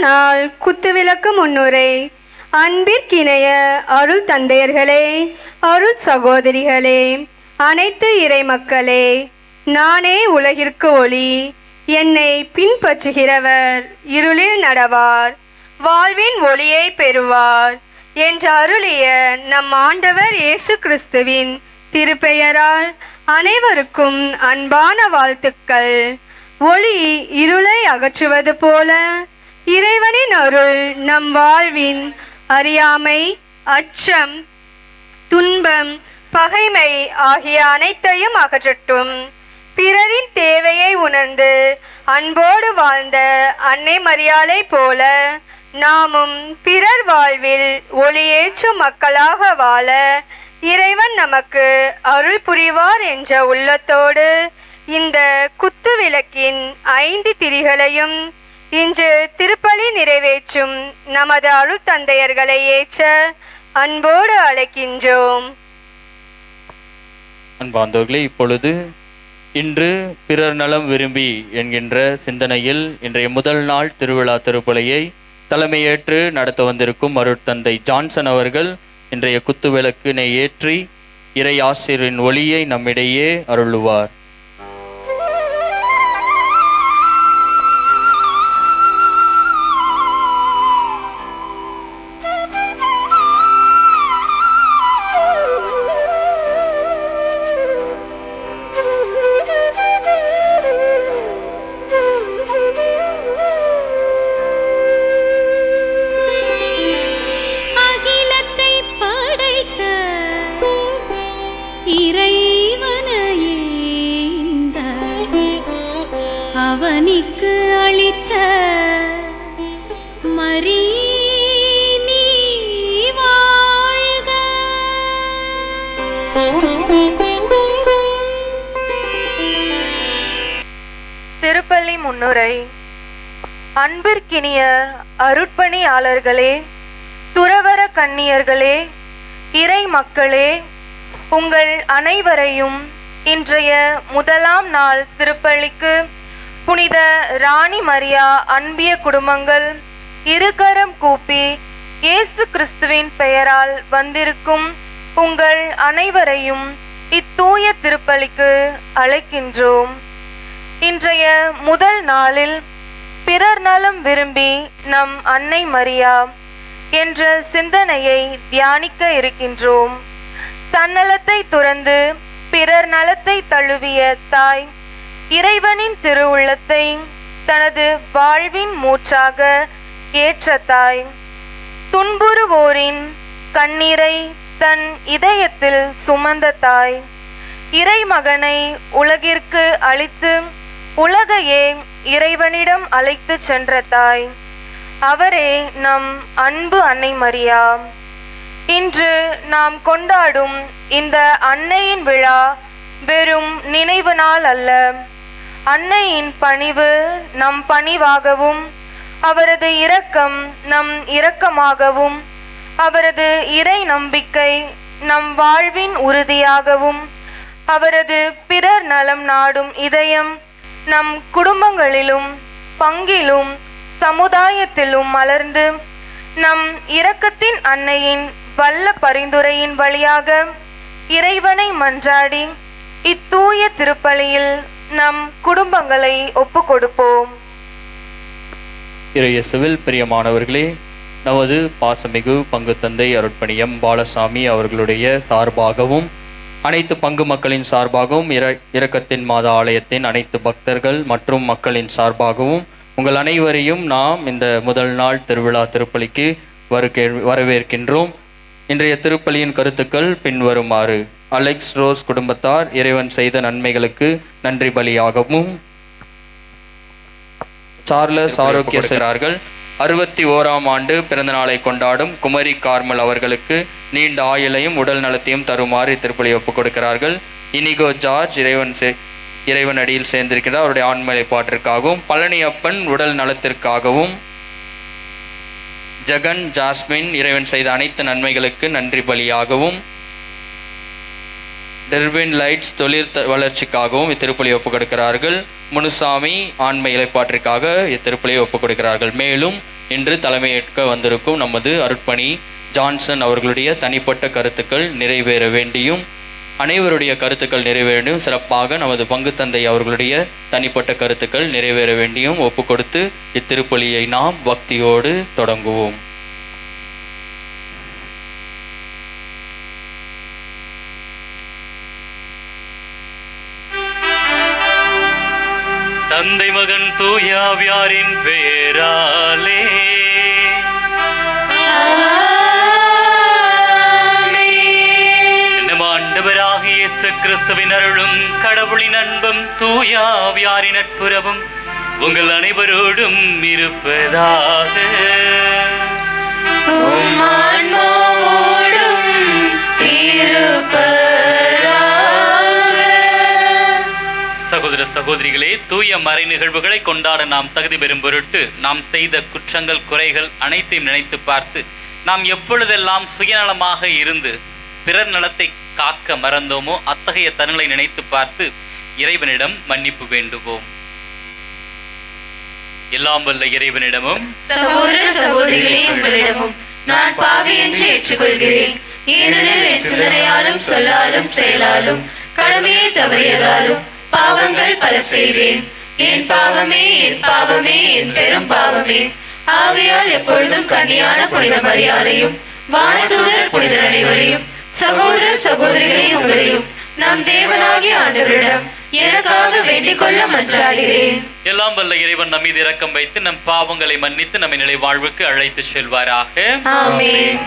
நாள் குத்துவிளக்கு முன்னுரை. அன்பிற்கிணைய அருள் தந்தையர்களே, அருள் சகோதரிகளே, அனைத்து இறை மக்களே, நானே உலகிற்கு ஒளி. என்னை பின்பற்றுகிறவர் இருளில் நடவார், வாழ்வின் ஒளியை பெறுவார் என்று அருளிய நம் ஆண்டவர் இயேசு கிறிஸ்துவின் திருப்பெயரால் அனைவருக்கும் அன்பான வாழ்த்துக்கள். ஒளி இருளை அகற்றுவது போல இறைவனின் அருள் நம் வாழ்வின் அறியாமை, அச்சம், துன்பம், பகைமை ஆகிய அனைத்தையும் அகற்றட்டும். பிறரின் தேவையை உணர்ந்து அன்போடு வாழ்ந்த அன்னை மரியாளை போல நாமும் பிறர் வாழ்வில் ஒளியேற்றும் மக்களாக வாழ இறைவன் நமக்கு அருள் புரிவார் என்ற உள்ளத்தோடு இந்த குத்து விளக்கின் 5 திரிகளையும் இன்று திருப்பலி நிறைவேற்றும் நமது அருள் தந்தையர்களை ஏற்ற அன்போடு அழைக்கின்றோம். அன்பார்ந்தவர்களே, இப்பொழுது இன்று பிறர் நலம் விரும்பி என்கின்ற சிந்தனையில் இன்றைய முதல் நாள் திருவிழா திருப்பலியை தலைமையேற்று நடத்த வந்திருக்கும் அருட்தந்தை ஜான்சன் அவர்கள் இன்றைய குத்து விளக்கினை ஏற்றி இறை ஆசிரியரின் ஒளியை நம்மிடையே அருளுவார். அவனிக்கு அளித்த மரி நீ வாழ்க. திருப்பலி முன்னுரை. அன்பிற்கினிய அருட்பணியாளர்களே, துறவற கன்னியர்களே, இறை மக்களே, உங்கள் அனைவரையும் இன்றைய முதலாம் நாள் திருப்பலிக்கு புனித ராணி மரியா அன்பிய குடும்பங்கள் இருகரம் கூப்பி இயேசு கிறிஸ்துவின் பெயரால் வந்திருக்கும் உங்கள் அனைவரையும் இத்தூய திருப்பலிக்கு அழைக்கின்றோம். இன்றைய முதல் நாளில் பிறர் நலம் விரும்பி நம் அன்னை மரியா என்ற சிந்தனையை தியானிக்க இருக்கின்றோம். தன்னலத்தை துறந்து பிறர் நலத்தை தழுவிய தாய், இறைவனின் திருவுள்ளத்தை தனது வாழ்வின் மூச்சாக ஏற்ற தாய், துன்புறுவோரின் கண்ணீரை தன் இதயத்தில் சுமந்த தாய், இறை மகனை உலகிற்கு அளித்து உலகையே இறைவனிடம் அழைத்து சென்ற தாய், அவரே நம் அன்பு அன்னை மரியா. இன்று நாம் கொண்டாடும் இந்த அன்னையின் விழா வெறும் நினைவு நாள் அல்ல. அன்னையின் பணிவு நம் பணிவாகவும், அவரது இரக்கம் நம் இரக்கமாகவும், அவரது இறை நம்பிக்கை நம் வாழ்வின் உறுதியாகவும், அவரது பிறர் நலம் நாடும் இதயம் நம் குடும்பங்களிலும் பங்கிலும் சமுதாயத்திலும் மலர்ந்து நம் இரக்கத்தின் அன்னையின் வல்ல பரிந்துரையின் வழியாக இறைவனை மன்றாடி இத்தூய திருப்பலியில் நம் குடும்பங்களை ஒப்பு கொடுப்போம். இறையேசுவில் பிரியமானவர்களே, நமது பாசமிகு பங்கு தந்தை அருட்பணியம் பாலசாமி அவர்களுடைய சார்பாகவும் அனைத்து பங்கு மக்களின் சார்பாகவும் இரக்கத்தின் மாதா ஆலயத்தின் அனைத்து பக்தர்கள் மற்றும் மக்களின் சார்பாகவும் உங்கள் அனைவரையும் நாம் இந்த முதல் நாள் திருவிழா திருப்பலிக்கு வரவேற்கின்றோம். இன்றைய திருப்பலியின் கருத்துக்கள் பின்வருமாறு. அலெக்ஸ் ரோஸ் குடும்பத்தார் இறைவன் செய்த நன்மைகளுக்கு நன்றி பலியாகவும், சார்லஸ் ஆரோக்கிய செய்கிறார்கள் 61ஆம் ஆண்டு பிறந்த நாளை கொண்டாடும் குமரி கார்மல் அவர்களுக்கு நீண்ட ஆயுளையும் உடல் நலத்தையும் தருமாறு திருப்பலி ஒப்புக் கொடுக்கிறார்கள். இனிகோ ஜார்ஜ் இறைவன் அடியில் சேர்ந்திருக்கிறார், அவருடைய ஆண்மலை பாட்டிற்காகவும், பழனியப்பன் உடல் நலத்திற்காகவும், ஜெகன் ஜாஸ்மின் இறைவன் செய்த அனைத்து நன்மைகளுக்கு நன்றி பலியாகவும், டெர்வின் லைட்ஸ் தொழில் வளர்ச்சிக்காகவும் இத்திருப்பலி ஒப்புக் கொடுக்கிறார்கள். முனுசாமி ஆண்மை இலைப்பாற்றிற்காக இத்திருப்பலியை ஒப்புக் கொடுக்கிறார்கள். மேலும் இன்று தலைமையேற்க வந்திருக்கும் நமது அருட்பணி ஜான்சன் அவர்களுடைய தனிப்பட்ட கருத்துக்கள் நிறைவேற வேண்டியும் அனைவருடைய கருத்துக்கள் நிறைவேற வேண்டியும் சிறப்பாக நமது பங்கு தந்தை அவர்களுடைய தனிப்பட்ட கருத்துக்கள் நிறைவேற வேண்டியும் ஒப்பு கொடுத்து இத்திருப்பலியை நாம் பக்தியோடு தொடங்குவோம். தந்தை மகன் தூயாவியாரின் பெயராலே ஆண்டவராகிய இயேசு கிறிஸ்துவின் அருளும் கடவுளின் அன்பும் தூயாவியாரின் நட்புறவும் உங்கள் அனைவரோடும் இருப்பதாக. சகோதர சகோதரிகளே, தூய மறை நிகழ்வுகளை கொண்டாட நாம் தகுதி பெறும் பொருட்டு நாம் செய்த குற்றங்கள் குறைகள் அனைத்தையும் நினைத்து பார்த்து நாம் எப்பொழுதெல்லாம் சுயநலமாக இருந்து பிறர் நலத்தை காக்க மறந்தோமோ அத்தகைய தருணங்களை நினைத்து பார்த்து இறைவனிடம் மன்னிப்பு வேண்டுவோம். எல்லாம் வல்ல இறைவனிடமும் சகோதர சகோதரிகளே உங்களிடமும் நான் பாவி என்று ஏற்றுக்கொள்கிறேன். ஏனெனில் என் சிந்தனையாலும் சொல்லாலும் செயலாலும் கடமையை தவறியதாலும் பாவங்கள் பல செய்தேன். என் பாவமே என் பாவமே என் பெரும் பாவமே. ஆகையால் எப்பொழுதும் கன்னியான புனித மரியாதையும் வானதூதர் புனிதர் அனைவரையும் சகோதர சகோதரிகளே உங்களையும் நம் தேவனாகிய ஆண்டவரிடம் எனக்காக வேண்டிக் கொள்ள மன்றாடுகிறேன். எல்லாம் வல்ல இறைவன் நம் மீது இரக்கம் வைத்து நம் பாவங்களை மன்னித்து நம்மை நிலை வாழ்வுக்கு அழைத்து செல்வாராக. ஆமென்.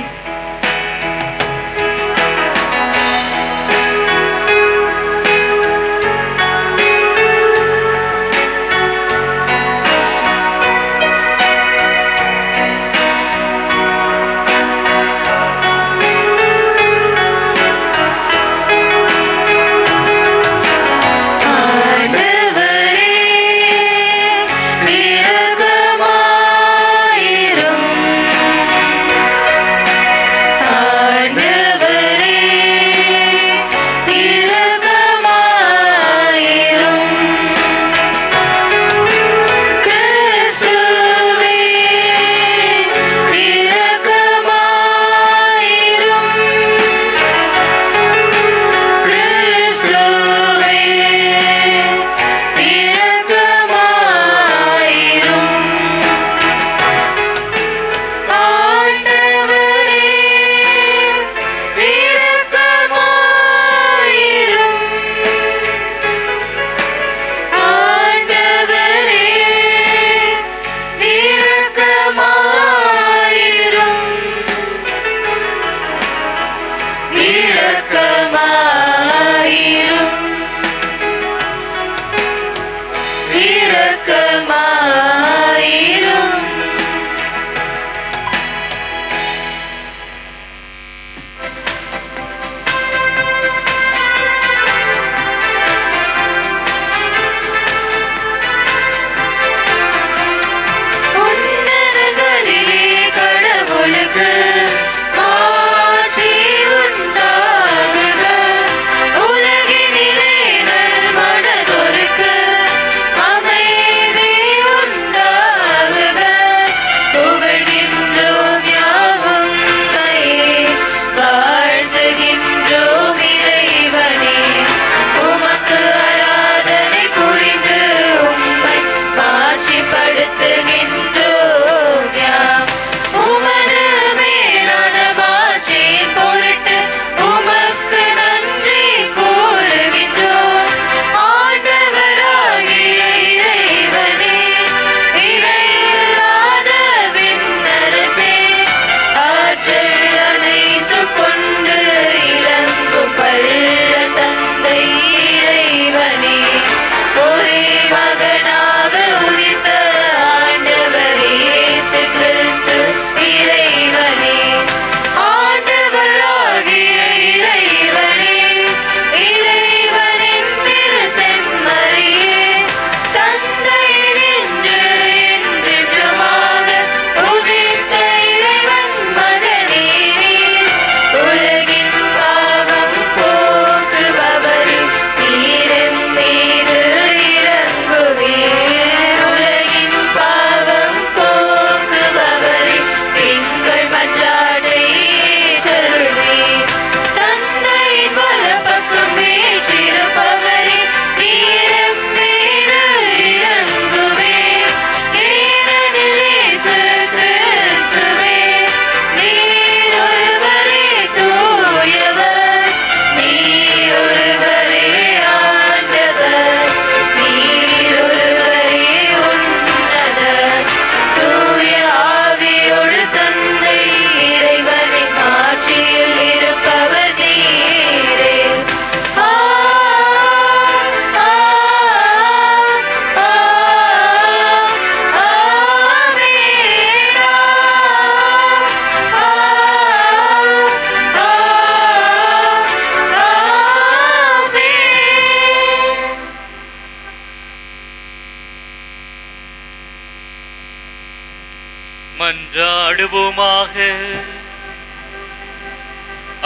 மன்றாடுவோமாக.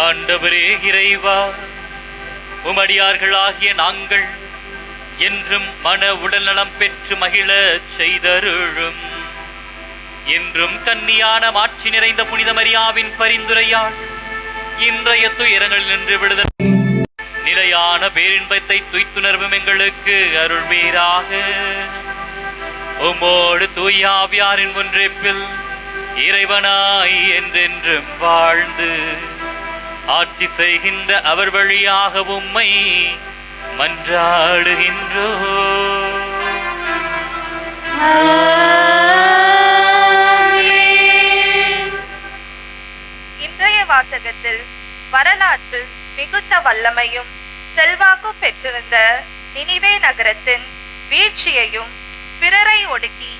ஆண்டவரே இறைவா, உமடியார்களாகிய நாங்கள் என்றும் மன உடல்நலம் பெற்று மகிழ செய்தருளும். என்றும் கன்னியான மாட்சி நிறைந்த புனித மரியாவின் பரிந்துரையால் இன்றைய துயரங்களில் நின்று விடுதல் நிலையான பேரின்பத்தை துய்த்துணர்வும் எங்களுக்கு அருள்வீராக. உம்மோடு தூயாவியாரின் ஒன்றிப்பில் இறைவனாய் என்றென்றும் வாழ்ந்து ஆட்சி செய்கின்ற அவர் வழியாக உம்மை மன்றாடுகின்றோ. இன்றைய வாசகத்தில் வரலாற்றில் மிகுந்த வல்லமையும் செல்வாக்கும் பெற்றிருந்த நினிவே நகரத்தின் வீழ்ச்சியையும், பிறரை ஒடுக்கி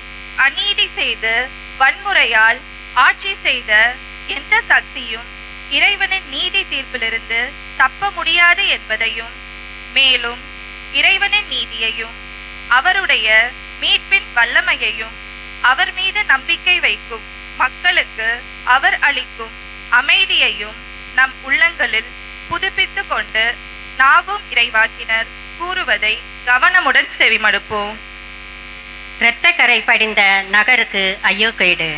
அநீதி செய்து வன்முறையால் ஆட்சி செய்த எந்த சக்தியும் இறைவனின் நீதி தீர்ப்பிலிருந்து தப்ப முடியாது என்பதையும், மேலும் இறைவனின் நீதியையும் அவருடைய மீட்பின் வல்லமையையும் அவர் மீது நம்பிக்கை வைக்கும் மக்களுக்கு அவர் அளிக்கும் அமைதியையும் நம் உள்ளங்களில் புதுப்பித்து கொண்டு நாகும் இறைவாக்கினர் கூறுவதை கவனமுடன் செவிமடுப்போம். இரத்தக்கரை படிந்த நகருக்கு ஐயோ கேடு.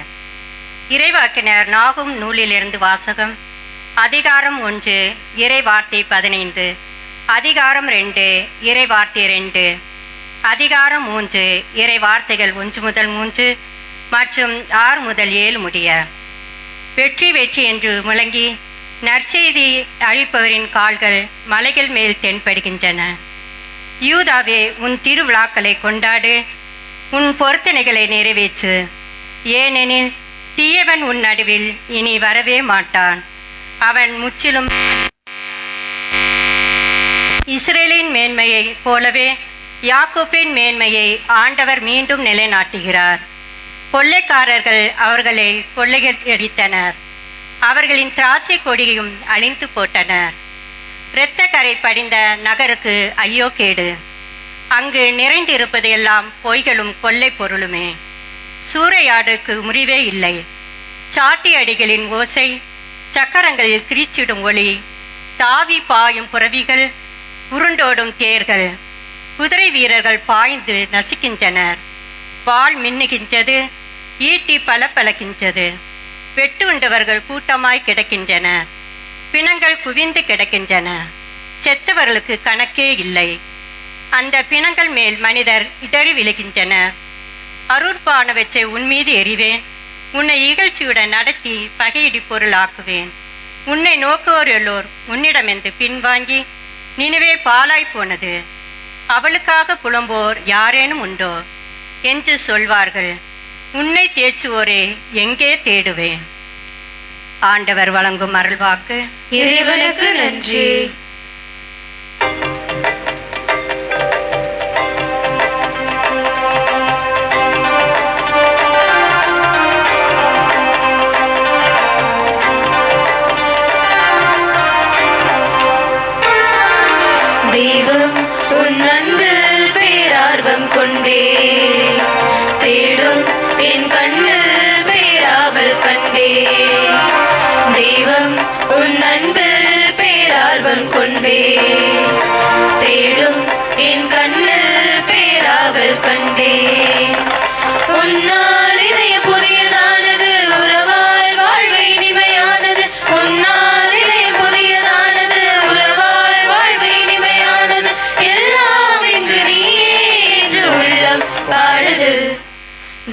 இறைவாக்கினர் நாகும் நூலிலிருந்து வாசகம். அதிகாரம் 1 இறைவார்த்தை 15, அதிகாரம் 2 இறைவார்த்தை 2, அதிகாரம் 3 இறைவார்த்தைகள் 1 முதல் 3 மற்றும் 6 முதல் 7 முடிய. வெற்றி வெற்றி என்று முழங்கி நற்செய்தி அழிப்பவரின் கால்கள் மலைகள் மேல் தென்படுகின்றன. யூதாவே, உன் திருவிழாக்களை கொண்டாடு, உன் பொருத்தனைகளை நிறைவேற்று. ஏனெனில் தீயவன் உன் நடுவில் இனி வரவே மாட்டான். அவன் முற்றிலும் இஸ்ரேலின் மேன்மையை போலவே யாக்கோப்பின் மேன்மையை ஆண்டவர் மீண்டும் நிலைநாட்டுகிறார். கொள்ளைக்காரர்கள் அவர்களை கொள்ளையடித்தனர். அவர்களின் திராட்சை கொடியையும் அழிந்து போட்டனர். இரத்தக்கரை படிந்த நகருக்கு ஐயோ கேடு. அங்கு நிறைந்திருப்பது எல்லாம் பொய்களும் கொள்ளை பொருளுமே. சூறையாடுக்கு முறிவே இல்லை. சாட்டி அடிகளின் ஓசை, சக்கரங்களில் கிரீச்சிடும் ஒளி, தாவி பாயும் புறவிகள், உருண்டோடும் தேர்கள், குதிரை வீரர்கள் பாய்ந்து நசுக்கின்றனர். வாள் மின்னுகின்றது, ஈட்டி பலப்பலக்கின்றது. வெட்டு உண்டவர்கள் கூட்டமாய் கிடக்கின்றன. பிணங்கள் குவிந்து கிடக்கின்றன. செத்தவர்களுக்கு கணக்கே இல்லை. அந்த பிணங்கள் மேல் மனிதர் இடறி விழுகின்றனர். அருட்பானவற்றை உன்மீது எறிவேன். உன்னை இகழ்ச்சியுடன் நடத்தி பகையிடி பொருளாக்குவேன். உன்னை நோக்குவோர் எல்லோர் உன்னிடமென்று பின்வாங்கி நினைவே பாலாய் போனது, அவளுக்காக புலம்போர் யாரேனும் உண்டோ என்று சொல்வார்கள். உன்னை தேற்றுவோரே எங்கே தேடுவேன். ஆண்டவர் வழங்கும் அருள்வாக்கு. இறைவனுக்கு நன்றி. தெய்வம் உன் அன்பில் பேரார்வம் கொண்டே தேடும் என் கண்ணில் பேராவல் கண்டே. தெய்வம் உன் அன்பில் பேரார்வம் கொண்டே தேடும் என் கண்ணில் பேராவல் கண்டே. உன்னால் இதயம் புதியதானது, உறவால் வாழ்வை இனிமையானது. உன்னால் இதயம் புதியதானது, உறவால் வாழ்வை இனிமையானது. எல்லாம் இங்கு நீயே என்று உள்ளம் பாடுது.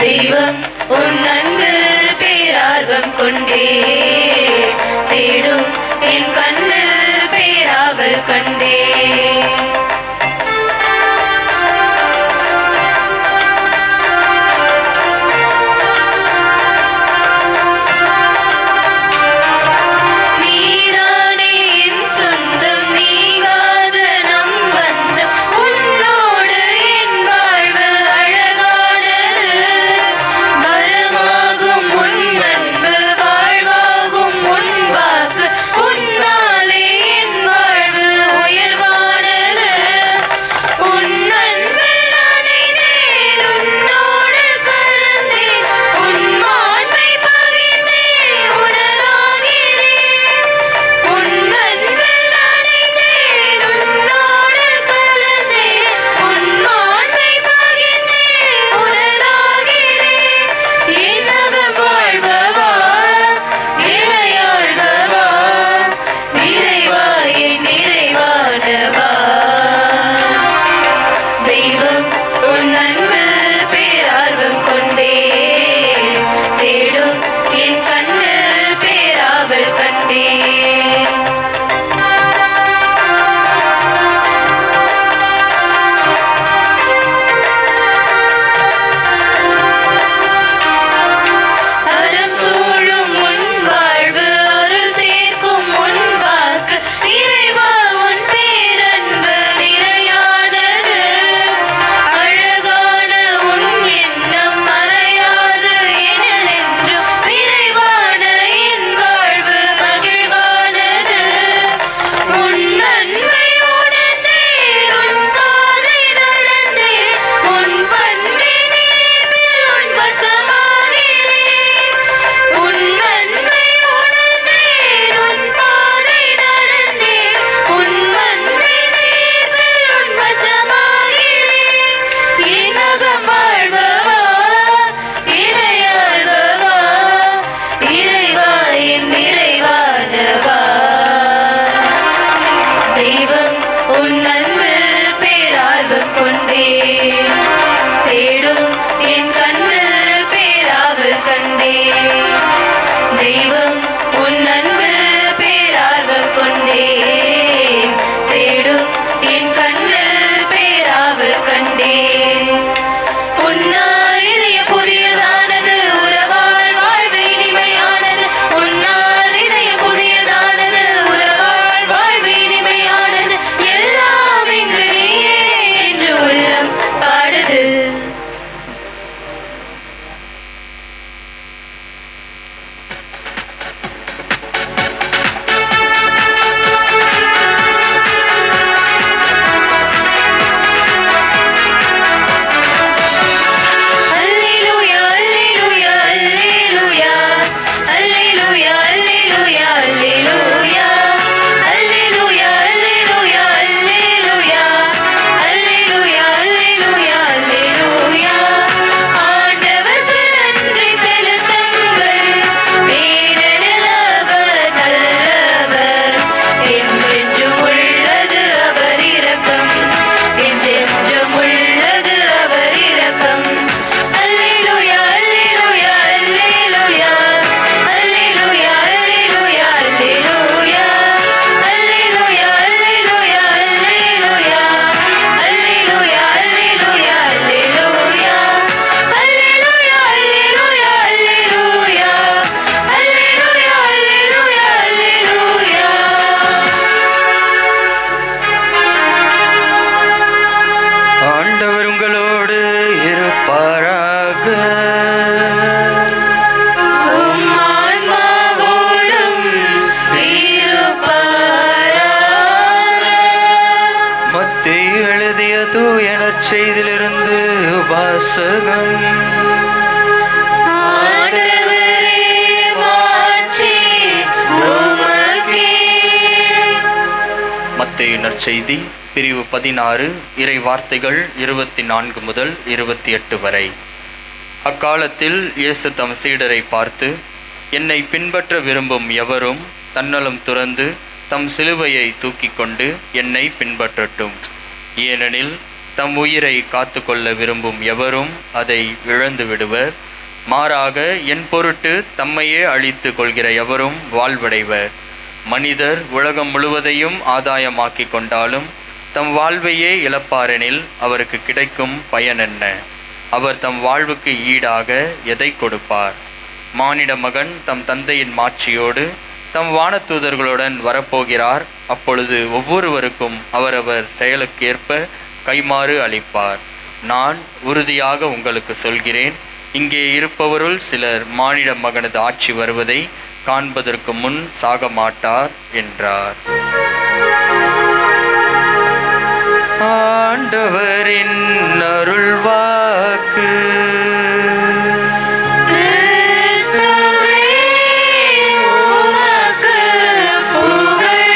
தெய்வம் உன் அன்பில் பேரார்வம் கொண்டே தேடும் என் கண்ணில் பேராவல் கண்டே. உன்னாலே என் வாழ்வு உயர்வானது. தெய்வம் உன் அன்பில் பேரார்வம் கொண்டே தேடும் என் கண்ணில் பேராவல் கண்டே தெய்வம் உன் அன்பில் பேரார்வம் கொண்டே தேடும் என் கண்ணில் பேராவல் கண்டே உன்னால் இதய புதியதானது உறவால் வாழ்வு இனிமையானது உன்னால் இதய புதியதானது உறவால் வாழ்வு இனிமையானது எல்லாம் இங்கு நீயே என்று உள்ளம் பாடுது ஆண்டவர் உங்களோடு இருப்பாராக. உம் ஆன்மாவோடும் இருப்பாராக. மத்தேயு எழுதிய தூய நற்செய்தியிலிருந்து வாசகம். ஆண்டவரே மாட்சி உமக்கே. மத்தேயு நற்செய்தி பிரிவு 16 இறை வார்த்தைகள் 24 முதல் 28 வரை. அக்காலத்தில் இயேசு தம் சீடரை பார்த்து, என்னை பின்பற்ற விரும்பும் எவரும் தன்னலம் துறந்து தம் சிலுவையை தூக்கி கொண்டு என்னை பின்பற்றட்டும். ஏனெனில் தம் உயிரை காத்து கொள்ள விரும்பும் எவரும் அதை இழந்து விடுவர். மாறாக என் பொருட்டு தம்மையே அழித்து கொள்கிற எவரும் வாழ்வடைவர். மனிதர் உலகம் முழுவதையும் ஆதாயமாக்கி கொண்டாலும் தம் வாழ்வையே இழப்பாரெனில் அவருக்கு கிடைக்கும் பயன் என்ன? அவர் தம் வாழ்வுக்கு ஈடாக எதை கொடுப்பார்? மானிட மகன் தம் தந்தையின் மாட்சியோடு தம் வானதூதர்களுடன் வரப்போகிறார். அப்பொழுது ஒவ்வொருவருக்கும் அவரவர் செயலுக்கேற்ப கைமாறு அளிப்பார். நான் உறுதியாக உங்களுக்கு சொல்கிறேன், இங்கே இருப்பவருள் சிலர் மானிட மகனது ஆட்சி வருவதை காண்பதற்கு முன் சாக மாட்டார் என்றார். ஆண்டவரின் அருள்வாக்கு. கிறிஸ்துவே உமக்கு புகழ்.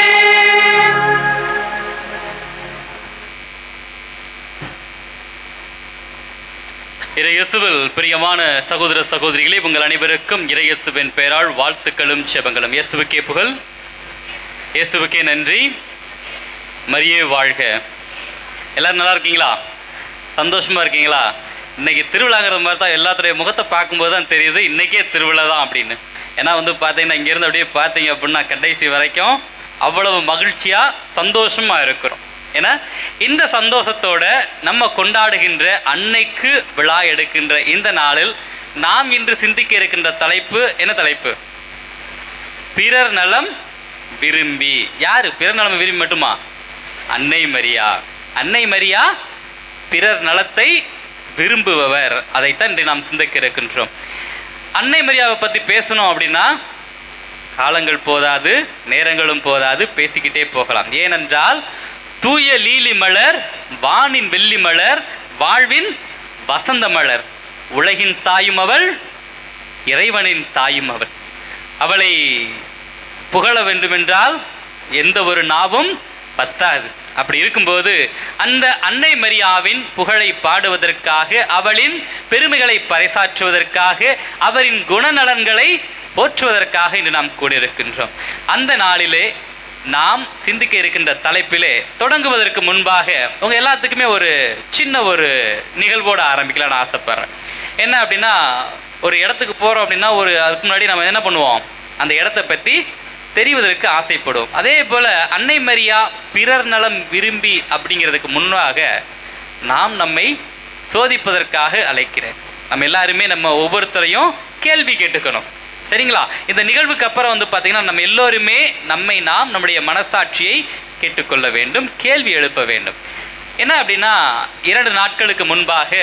இறையேசுவில் பிரியமான சகோதர சகோதரிகளே, உங்கள் அனைவருக்கும் இறையேசுவின் பெயரால் வாழ்த்துக்களும் செபங்களும். இயேசுவுக்கே புகழ், இயேசுவுக்கே நன்றி. மரியே வாழ்க. எல்லாரும் நல்லா இருக்கீங்களா? சந்தோஷமா இருக்கீங்களா? இன்னைக்கு திருவிழாங்கிறது மாதிரி தான் எல்லாத்துடைய முகத்தை பார்க்கும்போது தான் தெரியுது இன்னைக்கே திருவிழா தான் அப்படின்னு. ஏன்னா பார்த்தீங்கன்னா இங்கேருந்து அப்படியே பார்த்தீங்க அப்படின்னா கடைசி வரைக்கும் அவ்வளவு மகிழ்ச்சியாக சந்தோஷமாக இருக்கிறோம். ஏன்னா இந்த சந்தோஷத்தோட நம்ம கொண்டாடுகின்ற அன்னைக்கு விழா எடுக்கின்ற இந்த நாளில் நாம் இன்று சிந்திக்க இருக்கின்ற தலைப்பு என்ன தலைப்பு? பிறர் நலம் விரும்பி. யாரு பிறர் நலம் விரும்பி மட்டுமா? அன்னை மரியா. அன்னை மரியா பிறர் நலத்தை விரும்புபவர். அதைத்தான் இன்று நாம் சிந்திக்க இருக்கின்றோம். அன்னை மரியாவை பற்றி பேசணும் அப்படின்னா காலங்கள் போதாது, நேரங்களும் போதாது, பேசிக்கிட்டே போகலாம். ஏனென்றால் தூய லீலி மலர், வானின் வெள்ளி மலர், வாழ்வின் வசந்த மலர், உலகின் தாயும் அவள், இறைவனின் தாயும் அவள். அவளை புகழ வேண்டுமென்றால் எந்த ஒரு நாவும் பத்தாது. அப்படி இருக்கும்போது அந்த அன்னை மரியாவின் புகழை பாடுவதற்காக, அவளின் பெருமைகளை பறைசாற்றுவதற்காக, அவரின் குணநலன்களை போற்றுவதற்காக இன்று நாம் கூடியிருக்கின்றோம். அந்த நாளிலே நாம் சிந்திக்க இருக்கின்ற தலைப்பிலே தொடங்குவதற்கு முன்பாக உங்கள் எல்லாத்துக்குமே ஒரு சின்ன ஒரு நிகழ்வோடு ஆரம்பிக்கலாம்னு ஆசைப்பட்றேன். என்ன அப்படின்னா, ஒரு இடத்துக்கு போகிறோம் அப்படின்னா அதுக்கு முன்னாடி நம்ம என்ன பண்ணுவோம், அந்த இடத்த பற்றி தெரிவதற்கு ஆசைப்படுவோம். அதே போல் அன்னை மரியா பிறர் நலம் விரும்பி அப்படிங்கிறதுக்கு முன்பாக நாம் நம்மை சோதிப்பதற்காக அழைக்கிறேன். நம்ம எல்லாருமே நம்ம ஒவ்வொருத்தரையும் கேள்வி கேட்டுக்கணும், சரிங்களா? இந்த நிகழ்வுக்கு அப்புறம் பார்த்திங்கன்னா நம்ம எல்லோருமே நம்முடைய மனசாட்சியை கேட்டுக்கொள்ள வேண்டும், கேள்வி எழுப்ப வேண்டும். என்ன அப்படின்னா, 2 நாட்களுக்கு முன்பாக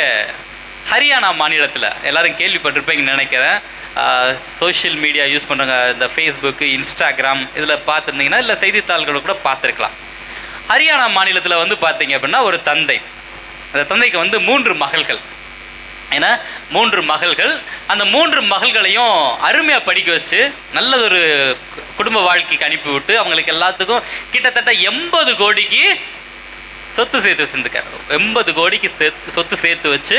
ஹரியானா மாநிலத்தில் எல்லாரும் கேள்விப்பட்டிருப்பீங்கன்னு நினைக்கிறேன். சோஷியல் மீடியா யூஸ் பண்ணுறாங்க, இந்த ஃபேஸ்புக்கு, இன்ஸ்டாகிராம் இதில் பார்த்துருந்தீங்கன்னா இல்லை செய்தித்தாள்கள் கூட பார்த்துருக்கலாம். ஹரியானா மாநிலத்தில் பார்த்தீங்க அப்படின்னா ஒரு தந்தை, அந்த தந்தைக்கு 3 மகள்கள். ஏன்னா 3 மகள்கள், அந்த 3 மகள்களையும் அருமையாக படிக்க வச்சு நல்லதொரு குடும்ப வாழ்க்கைக்கு அனுப்பிவிட்டு அவங்களுக்கு எல்லாத்துக்கும் கிட்டத்தட்ட 80 கோடிக்கு சொத்து சேர்த்து வச்சுருந்துக்கார். 80 கோடிக்கு சொத்து சேர்த்து வச்சு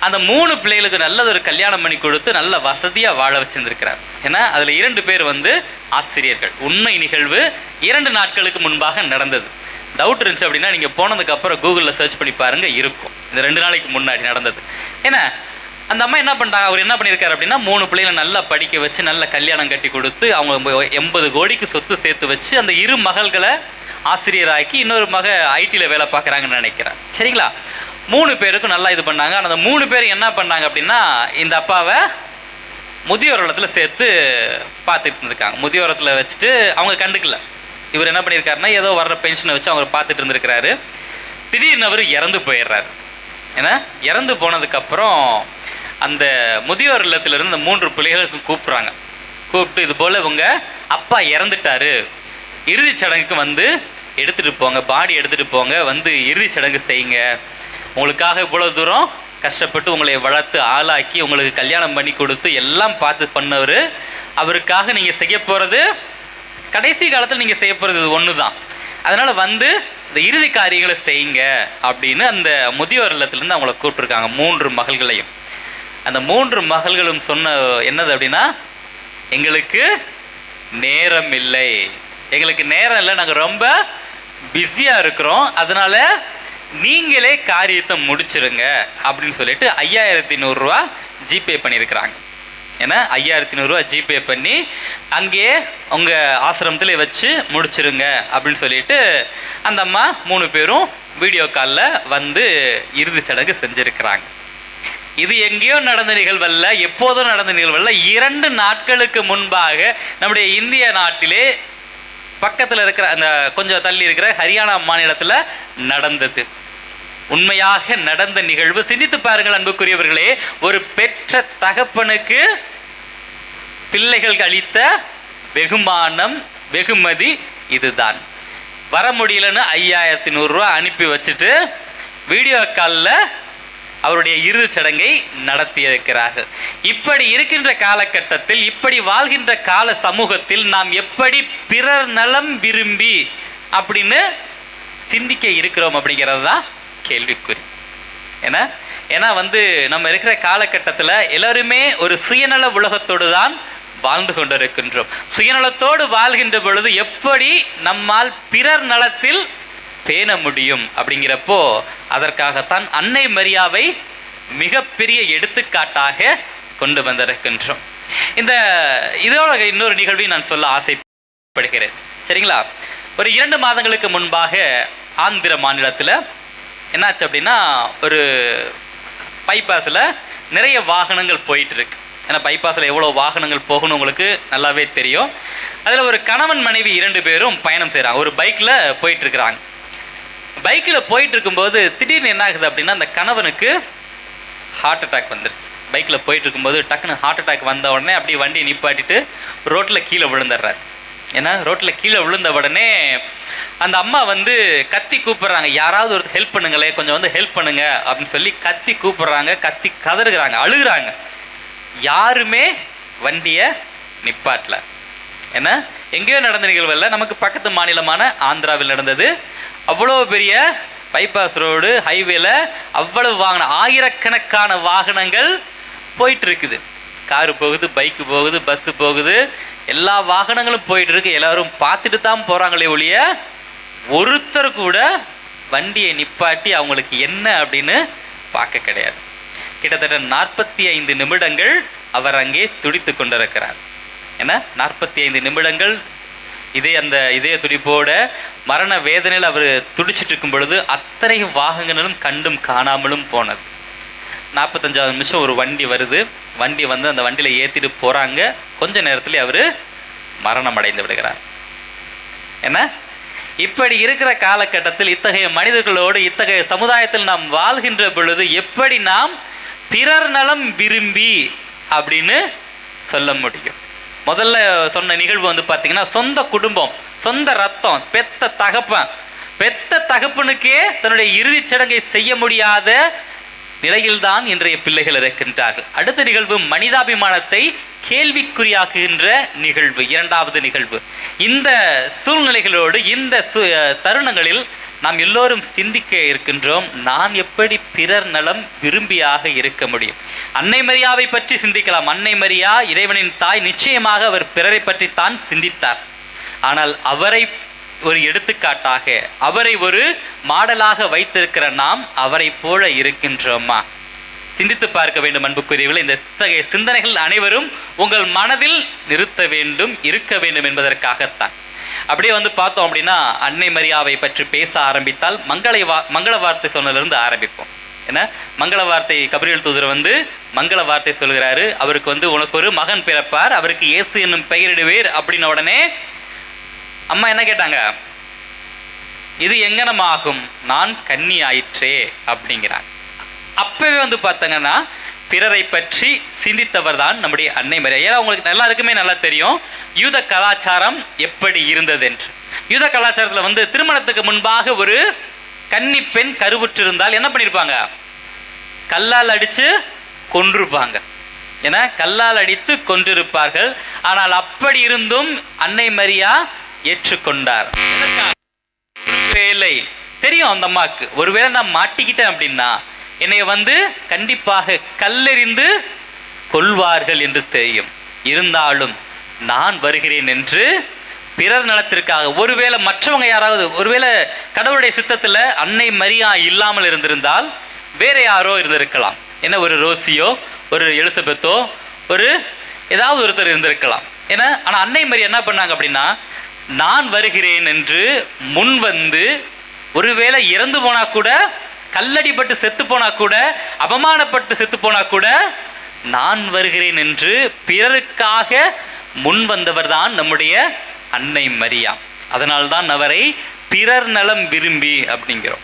அந்த 3 பிள்ளைகளுக்கு நல்லதொரு கல்யாணம் பண்ணி கொடுத்து நல்ல வசதியாக வாழ வச்சுருந்துருக்கிறார். ஏன்னா அதில் 2 பேர் ஆசிரியர்கள். உண்மை நிகழ்வு 2 நாட்களுக்கு முன்பாக நடந்தது. டவுட் இருந்துச்சு அப்படின்னா நீங்கள் போனதுக்கப்புறம் கூகுளில் சர்ச் பண்ணி பாருங்கள், இருக்கும். இந்த 2 நாளைக்கு முன்னாடி நடந்தது. ஏன்னா அந்த அம்மா என்ன பண்ணிட்டாங்க, அவர் என்ன பண்ணியிருக்காரு அப்படின்னா 3 பிள்ளைகளை நல்லா படிக்க வச்சு நல்ல கல்யாணம் கட்டி கொடுத்து அவங்க 80 கோடிக்கு சொத்து சேர்த்து வச்சு அந்த 2 மகள்களை ஆசிரியராக்கி இன்னொரு மக ஐடியில் வேலை பார்க்குறாங்கன்னு நினைக்கிறேன், சரிங்களா? 3 பேருக்கும் நல்லா இது பண்ணாங்க. ஆனால் அந்த 3 பேர் என்ன பண்ணாங்க அப்படின்னா இந்த அப்பாவை முதியோர் இல்லத்தில் சேர்த்து பார்த்துட்டு இருந்திருக்காங்க. முதியோர் இல்லத்தில் வச்சுட்டு அவங்க கண்டுக்கல. இவர் என்ன பண்ணியிருக்காருன்னா ஏதோ வர்ற பென்ஷனை வச்சு அவர் பார்த்துட்டு இருந்திருக்கிறாரு. திடீர்னு அவர் இறந்து போயிடுறாரு. ஏன்னா இறந்து போனதுக்கப்புறம் அந்த முதியோர் இல்லத்திலிருந்து இந்த 3 பிள்ளைகளுக்கு கூப்பிட்டு இது போல் உங்க அப்பா இறந்துட்டாரு, இறுதி சடங்குக்கு எடுத்துகிட்டு போங்க, பாடி எடுத்துகிட்டு போங்க, இறுதி சடங்கு செய்யுங்க. உங்களுக்காக இவ்வளோ தூரம் கஷ்டப்பட்டு உங்களை வளர்த்து ஆளாக்கி உங்களுக்கு கல்யாணம் பண்ணி கொடுத்து எல்லாம் பார்த்து பண்ணவர், அவருக்காக நீங்கள் செய்ய போகிறது கடைசி காலத்தில் நீங்கள் செய்ய போகிறது இது ஒன்று தான். அதனால் இந்த இறுதி காரியங்களை செய்யுங்க அப்படின்னு அந்த முதியோர் இல்லத்திலேருந்து அவங்கள கூப்பிட்ருக்காங்க 3 மகள்களையும். அந்த 3 மகள்களும் சொன்ன என்னது அப்படின்னா, எங்களுக்கு நேரம் இல்லை, நாங்கள் ரொம்ப பிஸியாக இருக்கிறோம், அதனால் நீங்களே காரியத்தை முடிச்சிருங்க அப்படின்னு சொல்லிட்டு 5100 ரூபா ஜிபே பண்ணியிருக்கிறாங்க. ஏன்னா 5100 ரூபா ஜிபே பண்ணி அங்கேயே உங்கள் ஆசிரமத்தில் வச்சு முடிச்சிருங்க அப்படின்னு சொல்லிட்டு அந்த அம்மா 3 பேரும் வீடியோ காலில் இறுதி சடங்கு செஞ்சுருக்கிறாங்க. இது எங்கேயோ நடந்த நிகழ்வல்ல, எப்போதும் நடந்த நிகழ்வல்ல. 2 நாட்களுக்கு முன்பாக நம்முடைய இந்திய நாட்டிலே பக்கத்தில் இருக்கிற அந்த கொஞ்சம் தள்ளி இருக்கிற ஹரியானா மாநிலத்தில் நடந்தது. உண்மையாக நடந்த நிகழ்வு. சிந்தித்து பாருங்கள் அன்புக்குரியவர்களே, ஒரு பெற்ற தகப்பனுக்கு பிள்ளைகள் அளித்த வெகுமதி இதுதான். வர முடியலன்னு 5100 ரூபா அனுப்பி வச்சுட்டு வீடியோ காலில் அவருடைய இறுதி சடங்கை நடத்தியிருக்கிறார்கள். இப்படி இருக்கின்ற காலகட்டத்தில், இப்படி வாழ்கின்ற கால சமூகத்தில் நாம் எப்படி பிறர் நலம் விரும்பி அப்படின்னு சிந்திக்க இருக்கிறோம் அப்படிங்கிறது தான் கேள்விக்குறி. ஏன்னா நம்ம இருக்கிற காலகட்டத்தில் எல்லாருமே ஒரு சுயநல உலகத்தோடு தான் வாழ்ந்து கொண்டிருக்கின்றோம். சுயநலத்தோடு வாழ்கின்ற பொழுது எப்படி நம்மால் பிறர் நலத்தில் பேண முடியும் அப்படிங்கிறப்போ அதற்காகத்தான் அன்னை மரியாவை மிகப்பெரிய எடுத்துக்காட்டாக கொண்டு வந்திருக்கின்றோம். இதோட இன்னொரு நிகழ்வையும் நான் சொல்ல ஆசைப்படுகிறேன், சரிங்களா? ஒரு 2 மாதங்களுக்கு முன்பாக ஆந்திர மாநிலத்தில் என்னாச்சு அப்படின்னா, ஒரு பைபாஸில் நிறைய வாகனங்கள் போயிட்டு இருக்கு. ஏன்னா பைபாஸில் எவ்வளோ வாகனங்கள் போகணும் உங்களுக்கு நல்லாவே தெரியும். அதில் ஒரு கணவன் மனைவி 2 பேரும் பயணம் செய்கிறாங்க. ஒரு பைக்கில் போயிட்டுருக்குறாங்க. பைக்கில் போயிட்டு இருக்கும்போது திடீர்னு என்ன ஆகுது அப்படின்னா, அந்த கணவனுக்கு ஹார்ட் அட்டாக் வந்துருச்சு. பைக்கில் போயிட்டு இருக்கும்போது டக்குன்னு ஹார்ட் அட்டாக் வந்த உடனே அப்படியே வண்டியை நிப்பாட்டிட்டு ரோட்டில் கீழே விழுந்துடுறாரு. ஏன்னா ரோட்டில் கீழே விழுந்த உடனே அந்த அம்மா கத்தி கூப்பிட்றாங்க, யாராவது ஒரு ஹெல்ப் பண்ணுங்களே, கொஞ்சம் ஹெல்ப் பண்ணுங்க அப்படின்னு சொல்லி கத்தி கூப்பிட்றாங்க, கத்தி கதறுகிறாங்க, அழுகுறாங்க. யாருமே வண்டியை நிப்பாட்டல. ஏன்னா எங்கேயோ நடந்த நிகழ்வு இல்லை, நமக்கு பக்கத்து மாநிலமான ஆந்திராவில் நடந்தது. அவ்வளோ பெரிய பைபாஸ் ரோடு, ஹைவேல அவ்வளவு ஆயிரக்கணக்கான வாகனங்கள் போயிட்டு இருக்குது. காரு போகுது, பைக்கு போகுது, பஸ்ஸு போகுது, எல்லா வாகனங்களும் போயிட்டு இருக்கு. எல்லாரும் பார்த்துட்டு தான் போகிறாங்களே ஒழிய ஒருத்தர் கூட வண்டியை நிப்பாட்டி அவங்களுக்கு என்ன அப்படின்னு பார்க்க கிடையாது. கிட்டத்தட்ட 45 நிமிடங்கள் அவர் அங்கே துடித்து கொண்டிருக்கிறார். ஏன்னா 45 நிமிடங்கள் அந்த இதய துடிப்போட மரண வேதனையில் அவர் துடிச்சிட்டு இருக்கும் பொழுது அத்தனை வாகனங்களும் கண்டும் காணாமலும் போனது. 45வது நிமிஷம் ஒரு வண்டி வருது. வண்டி வந்து அந்த வண்டியில் ஏற்றிட்டு போகிறாங்க. கொஞ்ச நேரத்தில் அவர் மரணம் அடைந்து விடுகிறார். என்ன இப்படி இருக்கிற காலகட்டத்தில் இத்தகைய மனிதர்களோடு இத்தகைய சமுதாயத்தில் நாம் வாழ்கின்ற பொழுது எப்படி நாம் பிறர் நலம் விரும்பி அப்படின்னு சொல்ல முடியும்? முதல்ல சொன்ன நிகழ்வு வந்து பார்த்தீங்கன்னா, சொந்த குடும்பம், சொந்த ரத்தம், பெத்த தகப்பனுக்கே தன்னுடைய இறுதிச் சடங்கை செய்ய முடியாத நிலையில்தான் இன்றைய பிள்ளைகள் இருக்கின்றார்கள். அடுத்த நிகழ்வு மனிதாபிமானத்தை கேள்விக்குறியாக்குகின்ற நிகழ்வு, இரண்டாவது நிகழ்வு. இந்த சூழ்நிலைகளோடு இந்த தருணங்களில் நாம் எல்லோரும் சிந்திக்க இருக்கின்றோம், நான் எப்படி பிறர் நலம் விரும்பியாக இருக்க முடியும்? அன்னை மரியாவை பற்றி சிந்திக்கலாம். அன்னை மரியா இறைவனின் தாய், நிச்சயமாக அவர் பிறரை பற்றி தான் சிந்தித்தார். ஆனால் அவரை ஒரு எடுத்துக்காட்டாக, அவரை ஒரு மாடலாக வைத்திருக்கிற நாம் அவரை போல இருக்கின்றோமா? சிந்தித்து பார்க்க வேண்டும் அன்புக்குரியவர்களே. இந்த இத்தகைய சிந்தனைகள் அனைவரும் உங்கள் மனதில் நிறுத்த வேண்டும், இருக்க வேண்டும் என்பதற்காகத்தான். அப்படியே வந்து பார்த்தோம் அப்படின்னா, அன்னை மரியாவை பற்றி பேச ஆரம்பித்தால் மங்கள வார்த்தை சொன்னதிலிருந்து ஆரம்பிப்போம். ஏன்னா மங்கள வார்த்தை கபிரியேல் தூதர் வந்து மங்கள வார்த்தை சொல்கிறாரு. அவருக்கு வந்து உனக்கு ஒரு மகன் பிறப்பார், அவருக்கு இயேசு என்னும் பெயரிடுவேர் அப்படின்ன உடனே அம்மா என்ன கேட்டாங்க? இது எங்கனமாகும், நான் கன்னி ஆயிற்றே அப்படிங்கிறாங்க. அப்பவே வந்து பார்த்தாங்கன்னா பிறரை பற்றி சிந்தித்தவர் தான் நம்முடைய அன்னை மரியா. ஏன்னா உங்களுக்கு எல்லாருக்குமே நல்லா தெரியும் யூத கலாச்சாரம் எப்படி இருந்தது என்று. யூத கலாச்சாரத்தில் வந்து திருமணத்துக்கு முன்பாக ஒரு கன்னி பெண் கருவுற்றிருந்தால் என்ன பண்ணியிருப்பாங்க? கல்லால் அடித்து கொன்றிருப்பாங்க. ஏன்னா கல்லால் அடித்து கொன்றிருப்பார்கள். ஆனால் அப்படி இருந்தும் அன்னை மரியா ஏற்றுக்கொண்டார். வேலை தெரியும் அந்த அம்மாவுக்கு, ஒருவேளை நான் மாட்டிக்கிட்டேன் அப்படின்னா என்னை வந்து கண்டிப்பாக கல்லெறிந்து கொள்வார்கள் என்று தெரியும். இருந்தாலும் நான் வருகிறேன் என்று பிறர் நலத்திற்காக, ஒருவேளை மற்றவங்க யாராவது, ஒருவேளை கடவுளுடைய சித்தத்தில் அன்னை மரியா இல்லாமல் இருந்திருந்தால் வேற யாரோ இருந்திருக்கலாம். என்ன ஒரு ரோசியோ, ஒரு எலிசபெத்தோ, ஒரு ஏதாவது ஒருத்தர் இருந்திருக்கலாம். ஏன்னா ஆனால் அன்னை மரியா என்ன பண்ணாங்க அப்படின்னா, நான் வருகிறேன் என்று முன் வந்து, ஒருவேளை இறந்து போனா கூட, கல்லடிப்பட்டு செத்து போனா கூட, அவமானப்பட்டு செத்து போனா கூட, நான் வருகிறேன் என்று பிறருக்காக முன் வந்தவர் தான் நம்முடைய அன்னை மரியா. அதனால்தான் அவரை பிறர் நலம் விரும்பி அப்படிங்கிறோம்.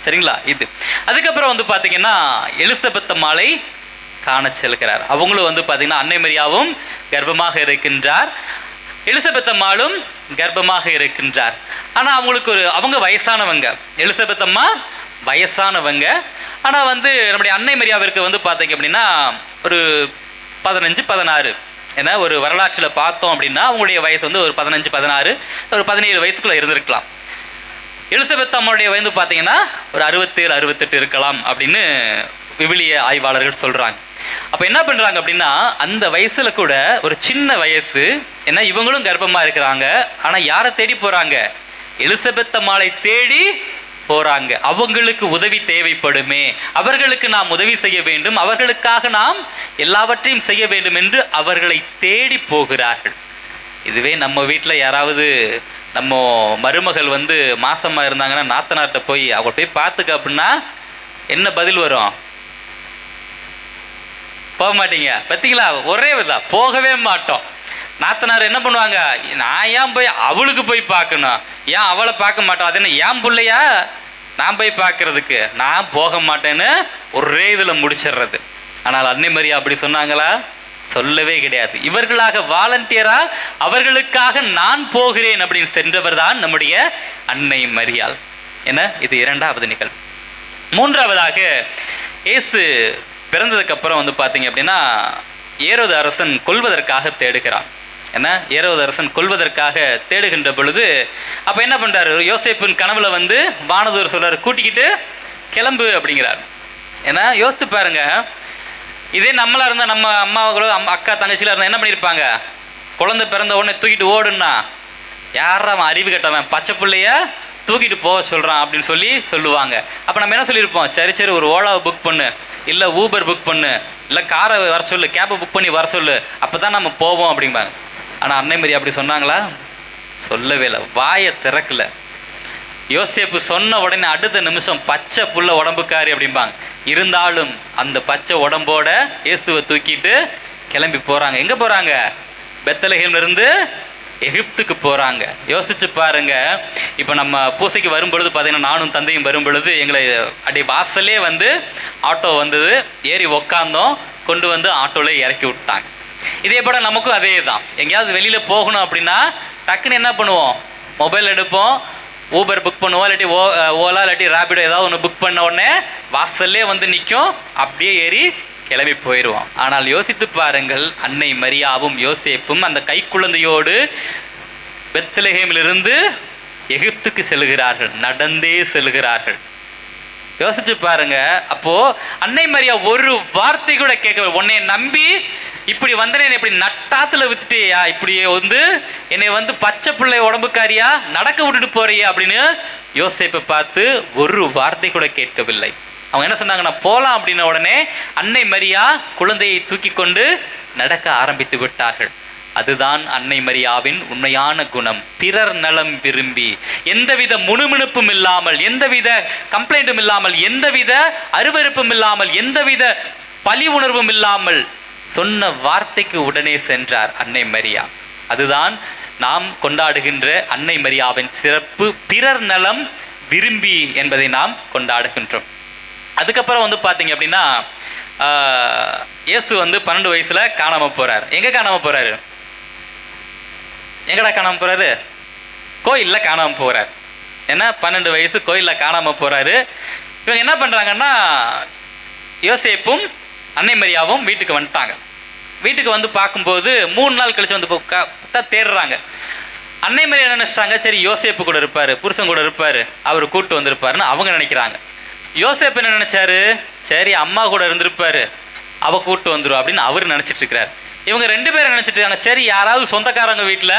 சரிங்களா? இது அதுக்கப்புறம் வந்து பார்த்தீங்கன்னா எலிசபெத் அம்மாளை காண செல்கிறார். அவங்களும் வந்து பார்த்தீங்கன்னா அன்னை மரியாவும் கர்ப்பமாக இருக்கின்றார், எலிசபெத் அம்மாளும் கர்ப்பமாக இருக்கின்றார். ஆனால் அவங்களுக்கு அவங்க வயசானவங்க, எலிசபெத் அம்மா வயசானவங்க. ஆனால் வந்து நம்முடைய அன்னை மரியாவிற்கு வந்து பார்த்தீங்க அப்படின்னா ஒரு 15-16, ஏன்னா ஒரு வரலாற்றில் பார்த்தோம் அப்படின்னா அவங்களுடைய வயசு வந்து ஒரு 15-16, ஒரு 17 வயசுக்குள்ளே இருந்திருக்கலாம். எலிசபெத் அம்மாவுடைய வயது பார்த்தீங்கன்னா ஒரு 67-68 இருக்கலாம் அப்படின்னு விவிலிய ஆய்வாளர்கள் சொல்கிறாங்க. அப்போ என்ன பண்ணுறாங்க அப்படின்னா, அந்த வயசில் கூட ஒரு சின்ன வயசு, ஏன்னா இவங்களும் கர்ப்பமாக இருக்கிறாங்க. ஆனால் யாரை தேடி போகிறாங்க? எலிசபெத் அம்மாளை தேடி போகிறாங்க. அவங்களுக்கு உதவி தேவைப்படுமே, அவர்களுக்கு நாம் உதவி செய்ய வேண்டும், அவர்களுக்காக நாம் எல்லாவற்றையும் செய்ய வேண்டும் என்று அவர்களை தேடி போகிறார்கள். இதுவே நம்ம வீட்டில் யாராவது நம்ம மருமகள் வந்து மாசமாக இருந்தாங்கன்னா நாத்தனார்கிட்ட போய் அவங்க போய் பார்த்துக்க அப்படின்னா என்ன பதில் வரும்? போக மாட்டீங்க. பார்த்தீங்களா? ஒரே தான், போகவே மாட்டோம். நாத்தனார் என்ன பண்ணுவாங்க? நான் ஏன் போய் அவளுக்கு போய் பார்க்கணும், ஏன் அவளை பார்க்க மாட்டோம், அது என்ன ஏன் பிள்ளையா நான் போய் பார்க்கறதுக்கு, நான் போக மாட்டேன்னு ஒரே இதில் முடிச்சிடுறது. ஆனால் அன்னை மரியா அப்படி சொன்னாங்களா? சொல்லவே கிடையாது. இவர்களாக வாலண்டியரா அவர்களுக்காக நான் போகிறேன் அப்படின்னு சென்றவர் தான் நம்முடைய அன்னை மரியாள். என்ன இது இரண்டாவது நிகழ்வு. மூன்றாவதாக இயேசு பிறந்ததுக்கு அப்புறம் வந்து பார்த்தீங்க அப்படின்னா ஏரோது அரசன் கொல்வதற்காக தேடுகிறான். ஏன்னா ஏரோது அரசன் கொல்வதற்காக தேடுகின்ற பொழுது அப்போ என்ன பண்ணுறாரு? யோசேப்பின் கனவுல வந்து வானதூர் சொல்றாரு, கூட்டிக்கிட்டு கிளம்பு அப்படிங்கிறார். ஏன்னா யோசித்து பாருங்க, இதே நம்மளா இருந்தால், நம்ம அம்மாவங்களோ அக்கா தங்கச்சிலாம் இருந்தால் என்ன பண்ணியிருப்பாங்க? குழந்தை பிறந்த உடனே தூக்கிட்டு ஓடுன்னா, யாரா அவன் அறிவு கட்டவன் பச்சை பிள்ளைய தூக்கிட்டு போக சொல்கிறான் அப்படின்னு சொல்லுவாங்க. அப்போ நம்ம என்ன சொல்லியிருப்போம்? சரி சரி ஒரு ஓலாவை புக் பண்ணு, இல்லை ஊபர் புக் பண்ணு, இல்லை காரை வர சொல்லு, கேபை புக் பண்ணி வர சொல்லு, அப்போ தான் நம்ம போவோம் அப்படிம்பாங்க. ஆனால் அன்னை மரியா அப்படி சொன்னாங்களா? சொல்லவே இல்லை, வாயை திறக்கல. யோசேப்பு சொன்ன உடனே அடுத்த நிமிஷம் பச்சை புள்ள உடம்புக்காரி அப்படிம்பாங்க. இருந்தாலும் அந்த பச்சை உடம்போட இயேசுவை தூக்கிட்டு கிளம்பி போகிறாங்க. எங்கே போகிறாங்க? பெத்லகேம்ல இருந்து எகிப்துக்கு போகிறாங்க. யோசிச்சு பாருங்க. இப்போ நம்ம பூசைக்கு வரும்பொழுது பார்த்தீங்கன்னா, நானும் தந்தையும் வரும்பொழுது எங்களை அப்படியே வாசலே வந்து ஆட்டோ வந்தது, ஏறி உக்காந்தோம், கொண்டு வந்து ஆட்டோவில் இறக்கி விட்டாங்க. இதே போல் நமக்கும் அதே தான். எங்கேயாவது வெளியில் போகணும் அப்படின்னா டக்குன்னு என்ன பண்ணுவோம்? மொபைல் எடுப்போம், ஊபர் புக் பண்ணுவோம், இல்லாட்டி ஓலா இல்லாட்டி ரேபிடோ ஏதாவது ஒன்று புக் பண்ண உடனே வாசல்லே வந்து நிற்கும், அப்படியே ஏறி கிளம்பி போயிடுவோம். ஆனால் யோசித்து பாருங்கள், அன்னை மரியாவும் யோசேப்பும் அந்த கைக்குழந்தையோடு பெத்லகேமிலிருந்து எகிப்துக்கு செல்கிறார்கள், நடந்தே செல்கிறார்கள். யோசிச்சு பாருங்க. அப்போ அன்னை மரியா ஒரு வார்த்தை கூட கேட்க, உன்னை நம்பி இப்படி வந்தேன், இப்படி நட்டாத்துல வித்துட்டியா, இப்படி வந்து என்னை வந்து பச்சை பிள்ளை உடம்புக்காரியா நடக்க விட்டுட்டு போறியா அப்படின்னு யோசேப்பை பார்த்து ஒரு வார்த்தை கூட கேட்கவில்லை. அவங்க என்ன சொன்னாங்கன்னா, போகலாம் அப்படின்ன உடனே அன்னை மரியா குழந்தையை தூக்கி கொண்டு நடக்க ஆரம்பித்து விட்டார்கள். அதுதான் அன்னை மரியாவின் உண்மையான குணம். பிறர் நலம் விரும்பி, எந்தவித முணுமுணுப்பும் இல்லாமல், எந்தவித கம்ப்ளைண்ட்டும் இல்லாமல், எந்தவித அருவருப்பும் இல்லாமல், எந்தவித பழி உணர்வும் இல்லாமல் சொன்ன வார்த்தைக்கு உடனே சென்றார் அன்னை மரியா. அதுதான் நாம் கொண்டாடுகின்ற அன்னை மரியாவின் சிறப்பு. பிறர் நலம் விரும்பி என்பதை நாம் கொண்டாடுகின்றோம். அதுக்கப்புறம் வந்து பார்த்தீங்க அப்படின்னா, இயேசு வந்து 12 வயசுல காணாமல் போறார். எங்கே காணாமல் போறாரு? எங்கடா காணாமல் போறாரு? கோயிலில் காணாமல் போறார். ஏன்னா 12 வயசு கோயிலில் காணாமல் போறாரு. இவங்க என்ன பண்ணுறாங்கன்னா, யோசேப்பும் அன்னை மரியாவும் வீட்டுக்கு வந்துட்டாங்க. வீட்டுக்கு வந்து பார்க்கும்போது 3 நாள் கழிச்சு வந்து தேடுறாங்க. அன்னை மரியா நினைச்சிட்டாங்க, சரி யோசேப்பு கூட இருப்பார், புருஷன் கூட இருப்பார், அவர் கூப்பிட்டு வந்திருப்பாருன்னு அவங்க நினைக்கிறாங்க. யோசேப்பு என்ன நினைச்சாரு? சரி அம்மா கூட இருந்திருப்பாரு, அவ கூப்பிட்டு வந்துடும் அப்படின்னு அவர் நினைச்சிட்டு இருக்கிறார். இவங்க 2 பேரும் நினைச்சிட்டு இருக்காங்க, சரி யாராவது சொந்தக்காரங்க வீட்டில்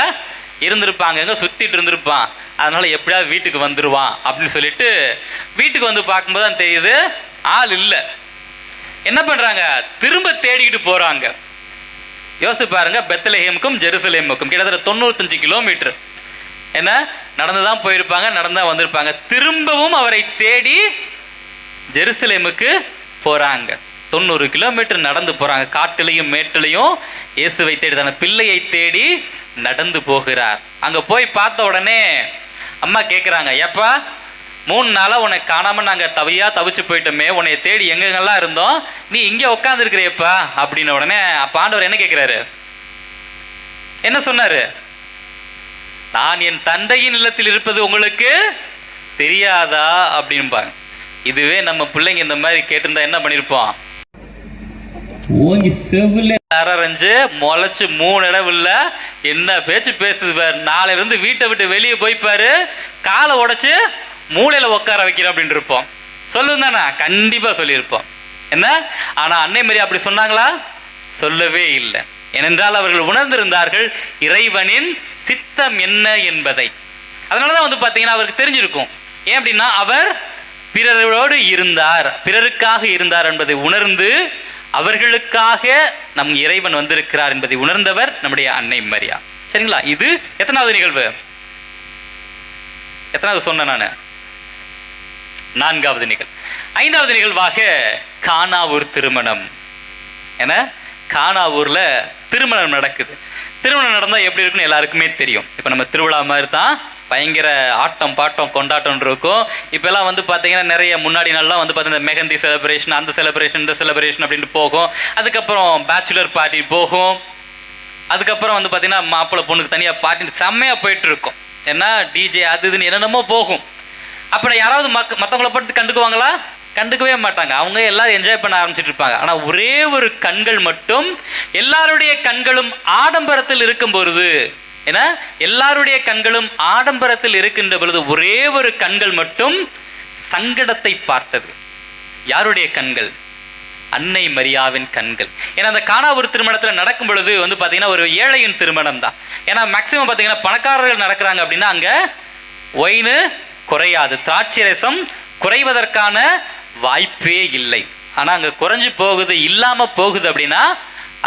இருந்திருப்பாங்க, எங்க சுத்திட்டு இருந்திருப்பான், அதனால எப்படியாவது வீட்டுக்கு வந்துடுவான் அப்படின்னு சொல்லிட்டு வீட்டுக்கு வந்து பார்க்கும்போது தான் தெரியுது ஆள் இல்லை. என்ன பண்றாங்க? திரும்ப தேடிக்கிட்டு போறாங்க. யோசிச்சு பாருங்க, பெத்லகேமுக்கும் ஜெருசலேமுக்கும் கிட்டத்தட்ட 95 கிலோமீட்டர். என்ன நடந்து தான் போயிருப்பாங்க, நடந்து தான் வந்திருப்பாங்க. திரும்பவும் அவரை தேடி ஜெருசலேமுக்கு போறாங்க. 90 கிலோமீட்டர் நடந்து போறாங்க. காட்டிலையும் மேட்டிலையும் இயேசுவை தேடி, தன பிள்ளையை தேடி நடந்து போகிறார். அங்க போய் பார்த்த உடனே அம்மா கேட்குறாங்க, ஏப்பா 3 நாளாக உன்னை காணாமல் நாங்கள் தவிச்சு போயிட்டோமே, உன்னை தேடி எங்கெங்கெல்லாம் இருந்தோம், நீ இங்கே உட்காந்துருக்கிறியப்பா அப்படின்ன உடனே அப்போ ஆண்டவர் என்ன கேட்குறாரு? என்ன சொன்னார்? நான் என் தந்தையின் இல்லத்தில் இருப்பது உங்களுக்கு தெரியாதா அப்படின்பாங்க. இதுவே நம்ம பிள்ளைங்க இந்த மாதிரி கேட்டிருந்தா என்ன பண்ணியிருப்போம்? ஓங்கி செவ்வில அரஞ்சு முளைச்சு 3 இடவில்ல என்ன பேச்சு பேசுது பாரு, நாளையிலிருந்து வீட்டை விட்டு வெளியே போய்ப்பாரு, காலை உடைச்சு மூளையில் உட்கார வைக்கிறேன் அப்படின்னு இருப்போம். சொல்லுந்தானா? கண்டிப்பாக சொல்லியிருப்போம். என்ன ஆனால் அன்னை மரியா அப்படி சொன்னாங்களா? சொல்லவே இல்லை. ஏனென்றால் அவர்கள் உணர்ந்திருந்தார்கள் இறைவனின் சித்தம் என்ன என்பதை. அதனால தான் வந்து பார்த்தீங்கன்னா அவருக்கு தெரிஞ்சிருக்கும். ஏன் அப்படின்னா அவர் பிறரோடு இருந்தார், பிறருக்காக இருந்தார் என்பதை உணர்ந்து அவர்களுக்காக நம் இறைவன் வந்திருக்கிறார் என்பதை உணர்ந்தவர் நம்முடைய அன்னை மரியா. சரிங்களா? இது எத்தனாவது நிகழ்வு? எத்தனாவது சொன்னேன் நான்? 4வது நிகழ்வு. 5வது நிகழ்வாக கானாவூர் திருமணம். ஏன்னா கானாவூர்ல திருமணம் நடக்குது. திருமணம் நடந்தால் எப்படி இருக்குன்னு எல்லாருக்குமே தெரியும். இப்போ நம்ம திருவிழா மாதிரி தான், பயங்கர ஆட்டம் பாட்டம் கொண்டாட்டம் இருக்கும். இப்போல்லாம் வந்து பார்த்தீங்கன்னா நிறைய முன்னாடி நாள்லாம் வந்து பார்த்தீங்கன்னா மெஹந்தி செலிப்ரேஷன், அந்த செலிப்ரேஷன், இந்த செலிப்ரேஷன் அப்படின்ட்டு போகும். அதுக்கப்புறம் பேச்சுலர் பார்ட்டி போகும். அதுக்கப்புறம் வந்து பார்த்தீங்கன்னா மாப்பிள்ளை பொண்ணுக்கு தனியாக பார்ட்டி செம்மையாக போயிட்டு இருக்கும். ஏன்னா டிஜே அது இதுன்னு என்னென்னமோ போகும். அப்புறம் யாராவது மற்றவங்களை பற்றி கண்டுக்குவாங்களா? கண்டுக்கவே மாட்டாங்க. அவங்க எல்லாரும் என்ஜாய் பண்ண ஆரம்பிச்சுட்டு இருப்பாங்க. ஆனால் ஒரே ஒரு கண்கள் மட்டும், எல்லாருடைய கண்களும் ஆடம்பரத்தில் இருக்கும் பொழுது, ஏன்னா எல்லாருடைய கண்களும் ஆடம்பரத்தில் இருக்கின்ற பொழுது ஒரே ஒரு கண்கள் மட்டும் சங்கடத்தை பார்த்தது. யாருடைய கண்கள்? அன்னை மரியாவின் கண்கள். ஏன்னா அந்த கானா ஒரு திருமணத்தில் நடக்கும் பொழுது வந்து பார்த்தீங்கன்னா ஒரு ஏழையின் திருமணம் தான். ஏன்னா மேக்சிமம் பார்த்தீங்கன்னா பணக்காரர்கள் நடக்கிறாங்க அப்படின்னா அங்கே ஒயின் குறையாது, திராட்சை ரசம் குறைவதற்கான வாய்ப்பே இல்லை. ஆனால் அங்கே குறைஞ்சு போகுது, இல்லாமல் போகுது அப்படின்னா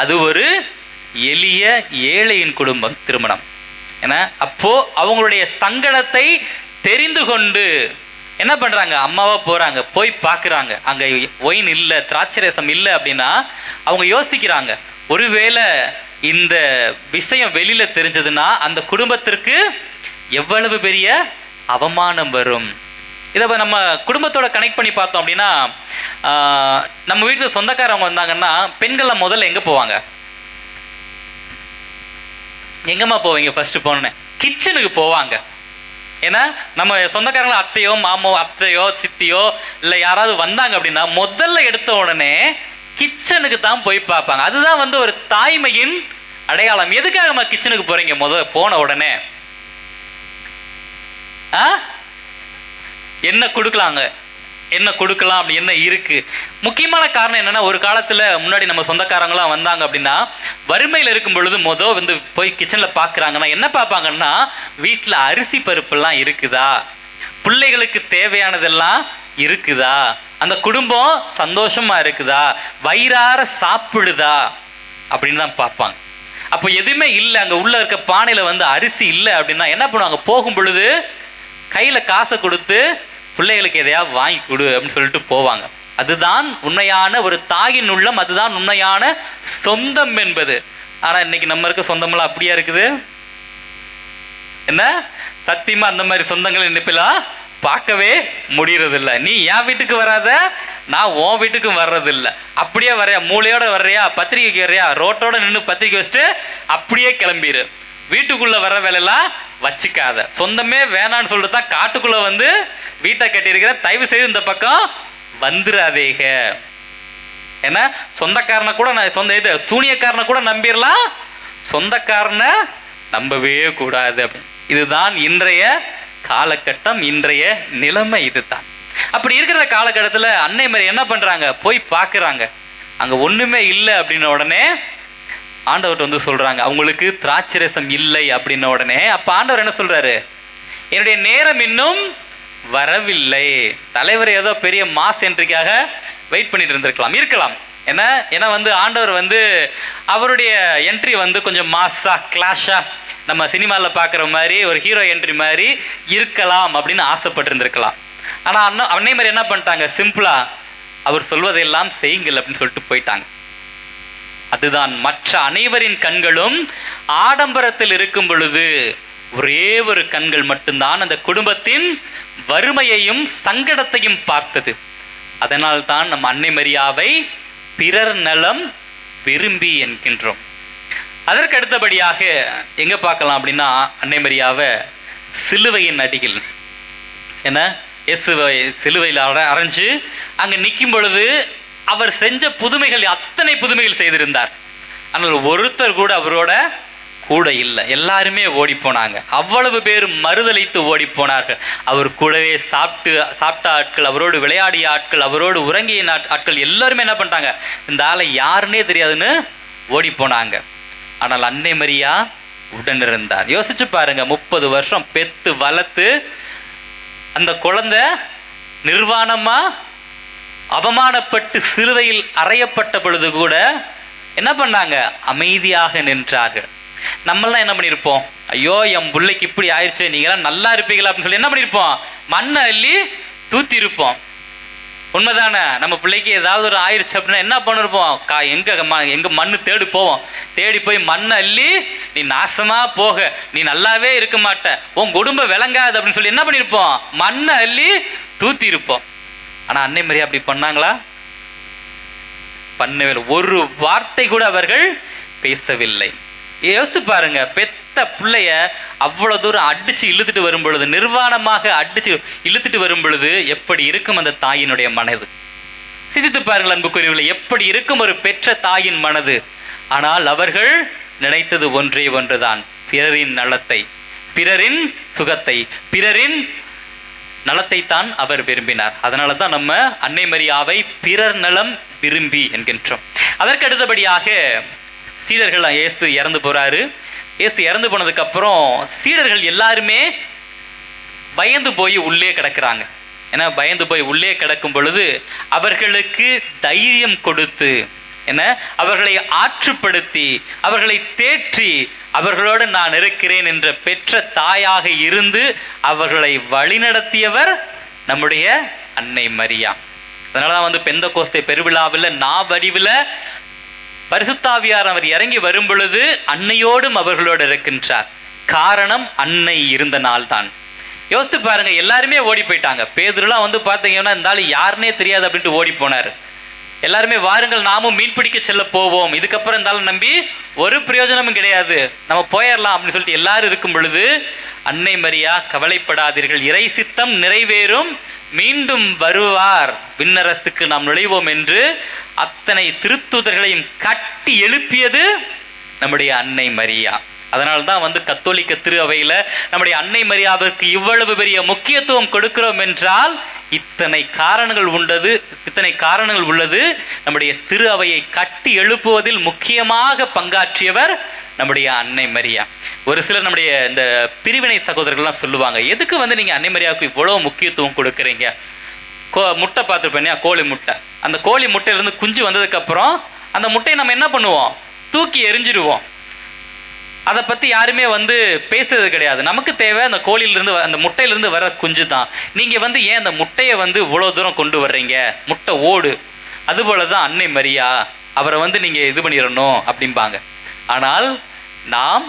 அது ஒரு எளிய ஏழையின் குடும்பம் திருமணம். ஏன்னா அப்போ அவங்களுடைய சங்கடத்தை தெரிந்து கொண்டு என்ன பண்ணுறாங்க, அம்மாவா போகிறாங்க, போய் பார்க்குறாங்க, அங்கே ஒயின் இல்லை, திராட்சை ரசம் இல்லை அப்படின்னா அவங்க யோசிக்கிறாங்க, ஒருவேளை இந்த விஷயம் வெளியில் தெரிஞ்சதுன்னா அந்த குடும்பத்திற்கு எவ்வளவு பெரிய அவமானம் வரும். இதை நம்ம குடும்பத்தோட கனெக்ட் பண்ணி பார்த்தோம் அப்படின்னா நம்ம வீட்டில் சொந்தக்காரவங்க வந்தாங்கன்னா பெண்கள்லாம் முதல்ல எங்கே போவாங்க, எங்கம்மா போவீங்க? ஃபர்ஸ்ட் போனோன்னே கிச்சனுக்கு போவாங்க. ஏன்னா நம்ம சொந்தக்காரங்கள அத்தையோ மாமோ அத்தையோ சித்தியோ இல்லை யாராவது வந்தாங்க அப்படின்னா முதல்ல எடுத்த உடனே கிச்சனுக்கு தான் போய் பார்ப்பாங்க. அதுதான் வந்து ஒரு தாய்மையின் அடையாளம். எதுக்காகம்மா கிச்சனுக்கு போறீங்க போன உடனே? என்ன கொடுக்கலாங்க, என்ன கொடுக்கலாம், அப்படி என்ன இருக்கு? முக்கியமான காரணம் என்னன்னா, ஒரு காலத்துல முன்னாடி நம்ம சொந்தக்காரங்களாம் வந்தாங்க அப்படின்னா வறுமையில் இருக்கும் பொழுது வந்து போய் கிச்சன்ல பாக்குறாங்கன்னா என்ன பார்ப்பாங்கன்னா, வீட்டுல அரிசி பருப்புலாம் இருக்குதா, பிள்ளைகளுக்கு தேவையானதெல்லாம் இருக்குதா, அந்த குடும்பம் சந்தோஷமா இருக்குதா, வயிறார சாப்பிடுதா அப்படின்னு தான் பார்ப்பாங்க. அப்போ எதுவுமே இல்லை, அங்கே உள்ள இருக்க பானையில் வந்து அரிசி இல்லை அப்படின்னா என்ன பண்ணுவாங்க, போகும் பொழுது கையில் காசை கொடுத்து பிள்ளைகளுக்கு எதையாவது வாங்கி கொடு அப்படின்னு சொல்லிட்டு போவாங்க. அதுதான் உண்மையான ஒரு தாயின் உள்ளம், அதுதான் உண்மையான சொந்தம் என்பது. ஆனால் இன்னைக்கு நம்ம இருக்க சொந்தமெல்லாம் அப்படியா இருக்குது? என்ன சத்தியமா அந்த மாதிரி சொந்தங்கள் இன்னைப்பெல்லாம் பார்க்கவே முடியறதில்ல. நீ என் வீட்டுக்கு வராத, நான் உன் வீட்டுக்கும் வர்றதில்லை. அப்படியே வரையா, மூளையோட வர்றியா, பத்திரிக்கைக்கு வர்றியா, ரோட்டோட நின்று பத்திரிக்கை வச்சுட்டு அப்படியே கிளம்பிடு. வீட்டுக்குள்ள வர்ற வேலையெல்லாம் வச்சுக்காத. சொந்தமே வேணான்னு சொல்லிட்டு தான் காட்டுக்குள்ள வந்து வீட்டை கட்டியிருக்கிற, தயவு செய்து இந்த பக்கம் வந்துடாதேக. ஏன்னா சொந்தக்காரனை கூட சூனியக்காரனை கூட நம்பிடலாம், சொந்தக்காரனை நம்பவே கூடாது அப்படின்னு. இதுதான் இன்றைய காலகட்டம், இன்றைய நிலைமை இதுதான். அப்படி இருக்கிற காலகட்டத்தில் அன்னை மாதிரி என்ன பண்றாங்க, போய் பார்க்குறாங்க, அங்கே ஒண்ணுமே இல்லை அப்படின்ன உடனே ஆண்டவர் வந்து சொல்றாங்க அவங்களுக்கு திராட்சை ரசம் இல்லை அப்படின்ன உடனே அப்ப ஆண்டவர் என்ன சொல்றாரு, என்னுடைய நேரம் இன்னும் வரவில்லை. தலைவர் ஏதோ பெரிய மாஸ் என்ட்ரிக்காக வெயிட் பண்ணிட்டு இருக்கலாம். ஏன்னா வந்து ஆண்டவர் வந்து அவருடைய என்ட்ரி வந்து கொஞ்சம் மாஸா கிளாஷா நம்ம சினிமாவில் பார்க்குற மாதிரி ஒரு ஹீரோ என்ட்ரி மாதிரி இருக்கலாம் அப்படின்னு ஆசைப்பட்டிருந்திருக்கலாம். ஆனால் அன்னை மாதிரி என்ன பண்ணிட்டாங்க, சிம்பிளா அவர் சொல்வதையெல்லாம் செய்யுங்கள் அப்படின்னு சொல்லிட்டு போயிட்டாங்க. அதுதான் மற்ற அனைவரின் கண்களும் ஆடம்பரத்தில் இருக்கும் பொழுது ஒரே ஒரு கண்கள் மட்டும்தான் அந்த குடும்பத்தின் வறுமையையும் சங்கடத்தையும் பார்த்தது. அதனால் தான் நம் அன்னை மரியாவை பிறர் நலம் விரும்பி என்கின்றோம். அதற்கு அடுத்தபடியாக எங்க பார்க்கலாம் அப்படின்னா, அன்னை மரியாவை சிலுவையின் அடியில் சிலுவையில் அரைஞ்சு அங்க நிற்கும் பொழுது அவர் செஞ்ச புதுமைகள், அத்தனை புதுமைகள் செய்திருந்தார். ஆனால் ஒருத்தர் கூட அவரோட கூட இல்லை, எல்லாருமே ஓடி போனாங்க. அவ்வளவு பேர் மறுதளித்து ஓடி போனார்கள். அவர் கூடவே சாப்பிட்ட ஆட்கள், அவரோடு விளையாடிய ஆட்கள், அவரோடு உறங்கிய ஆட்கள் எல்லாருமே என்ன பண்ணிட்டாங்க, இந்த ஆளை யாருன்னே தெரியாதுன்னு ஓடி போனாங்க. ஆனால் அன்னை மரியா உடன் இருந்தார். யோசிச்சு பாருங்க, 30 வருஷம் பெத்து வளர்த்து அந்த குழந்தை நிர்வாணமா அவமானப்பட்டு சிலுவையில் அறையப்பட்ட பொழுது கூட என்ன பண்ணாங்க, அமைதியாக நின்றார்கள். நம்மளாம் என்ன பண்ணியிருப்போம், ஐயோ என் பிள்ளைக்கு இப்படி ஆயிடுச்சு, நீங்களாம் நல்லா இருப்பீங்களா அப்படின்னு சொல்லி என்ன பண்ணியிருப்போம், மண்ணை அள்ளி தூத்தி இருப்போம். உண்மைதானே? நம்ம பிள்ளைக்கு ஏதாவது ஒரு ஆயிடுச்சு அப்படின்னா என்ன பண்ணிருப்போம், எங்க மண்ணு தேடி போய் மண்ணை அள்ளி நீ நாசமா போக, நீ நல்லாவே இருக்க மாட்ட, உன் குடும்பம் விளங்காது அப்படின்னு சொல்லி என்ன பண்ணியிருப்போம், மண்ணை அள்ளி தூத்தி இருப்போம். ஆனா அன்னை மரியா அப்படி பண்ணாங்களா? பண்ணவே இல்லை. ஒரு வார்த்தை கூட அவர்கள் பேசவில்லை. யோசித்து பாருங்க, பெத்த பிள்ளைய அவ்வளவு தூரம் அடிச்சு இழுத்துட்டு வரும் பொழுது, நிர்வாணமாக அடிச்சு இழுத்துட்டு வரும் பொழுது எப்படி இருக்கும் அந்த தாயினுடைய மனது? சிந்தித்து பாருங்கள் அன்புக்குரியவர்களே, எப்படி இருக்கும் ஒரு பெற்ற தாயின் மனது? ஆனால் அவர்கள் நினைத்தது ஒன்றே ஒன்றுதான், பிறரின் நலத்தை, பிறரின் சுகத்தை, பிறரின் நலத்தை தான் அவர் விரும்பினார். அதனால தான் நம்ம அன்னை மரியாவை பிறர் நலம் விரும்பி என்கின்றோம். அதற்கு அடுத்தபடியாக சீடர்கள், இயேசு இறந்து போறாரு. இயேசு இறந்து போனதுக்கு அப்புறம் சீடர்கள் எல்லாருமே பயந்து போய் உள்ளே கிடக்குறாங்க. ஏன்னா பயந்து போய் உள்ளே கிடக்கும் பொழுது அவர்களுக்கு தைரியம் கொடுத்து, என்ன, அவர்களை ஆற்றுப்படுத்தி, அவர்களை தேற்றி, அவர்களோடு நான் இருக்கிறேன் என்ற பெற்ற தாயாக இருந்து அவர்களை வழிநடத்தியவர் நம்முடைய அன்னை மரியா. அதனால தான் பெந்தகோஸ்தே பெருவிழாவில் நாவடிவில் பரிசுத்தாவியார் அவர் இறங்கி வரும் பொழுது அன்னையோடும் அவர்களோடு இருக்கின்றார். காரணம் அன்னை இருந்த நாள் தான். யோசித்து பாருங்க, எல்லாருமே ஓடி போயிட்டாங்க. பேதுருலாம் பார்த்தீங்கன்னா இந்த ஆள் யாருன்னே தெரியாது அப்படின்ட்டு ஓடி போனார். எல்லாருமே வாருங்கள் நாமும் மீன் பிடிக்க செல்ல போவோம், இதுக்கப்புறம் இருந்தாலும் நம்பி ஒரு பிரயோஜனமும் கிடையாது, நம்ம போயிடலாம் அப்படின்னு சொல்லிட்டு எல்லாரும் இருக்கும் பொழுது அன்னை மரியா கவலைப்படாதீர்கள், இறை சித்தம் நிறைவேறும், மீண்டும் வருவார், விண்ணரசுக்கு நாம் நுழைவோம் என்று அத்தனை திருத்தூதர்களையும் கட்டி எழுப்பியது நம்முடைய அன்னை மரியா. அதனால்தான் கத்தோலிக்க திரு அவையில் நம்முடைய அன்னை மரியாவிற்கு இவ்வளவு பெரிய முக்கியத்துவம் கொடுக்கிறோம் என்றால் இத்தனை காரணங்கள் உள்ளது. நம்முடைய திரு அவையை கட்டி எழுப்புவதில் முக்கியமாக பங்காற்றியவர் நம்முடைய அன்னை மரியா. ஒரு சிலர் நம்முடைய இந்த பிரிவினை சகோதரர்கள்லாம் சொல்லுவாங்க, எதுக்கு நீங்கள் அன்னை மரியாவுக்கு இவ்வளோ முக்கியத்துவம் கொடுக்குறீங்க? முட்டை பார்த்துருப்பேன், கோழி முட்டை. அந்த கோழி முட்டையிலேருந்து குஞ்சு வந்ததுக்கப்புறம் அந்த முட்டையை நம்ம என்ன பண்ணுவோம்? தூக்கி எரிஞ்சிடுவோம். அதை பற்றி யாருமே பேசுறது கிடையாது. நமக்கு தேவை அந்த கோழியிலிருந்து, அந்த முட்டையிலிருந்து வர குஞ்சு தான். நீங்கள் ஏன் அந்த முட்டையை இவ்வளோ தூரம் கொண்டு வர்றீங்க? முட்டை ஓடு. அதுபோல தான் அன்னை மரியா, அவரை நீங்கள் இது பண்ணிடணும் அப்படிம்பாங்க. ஆனால் நாம்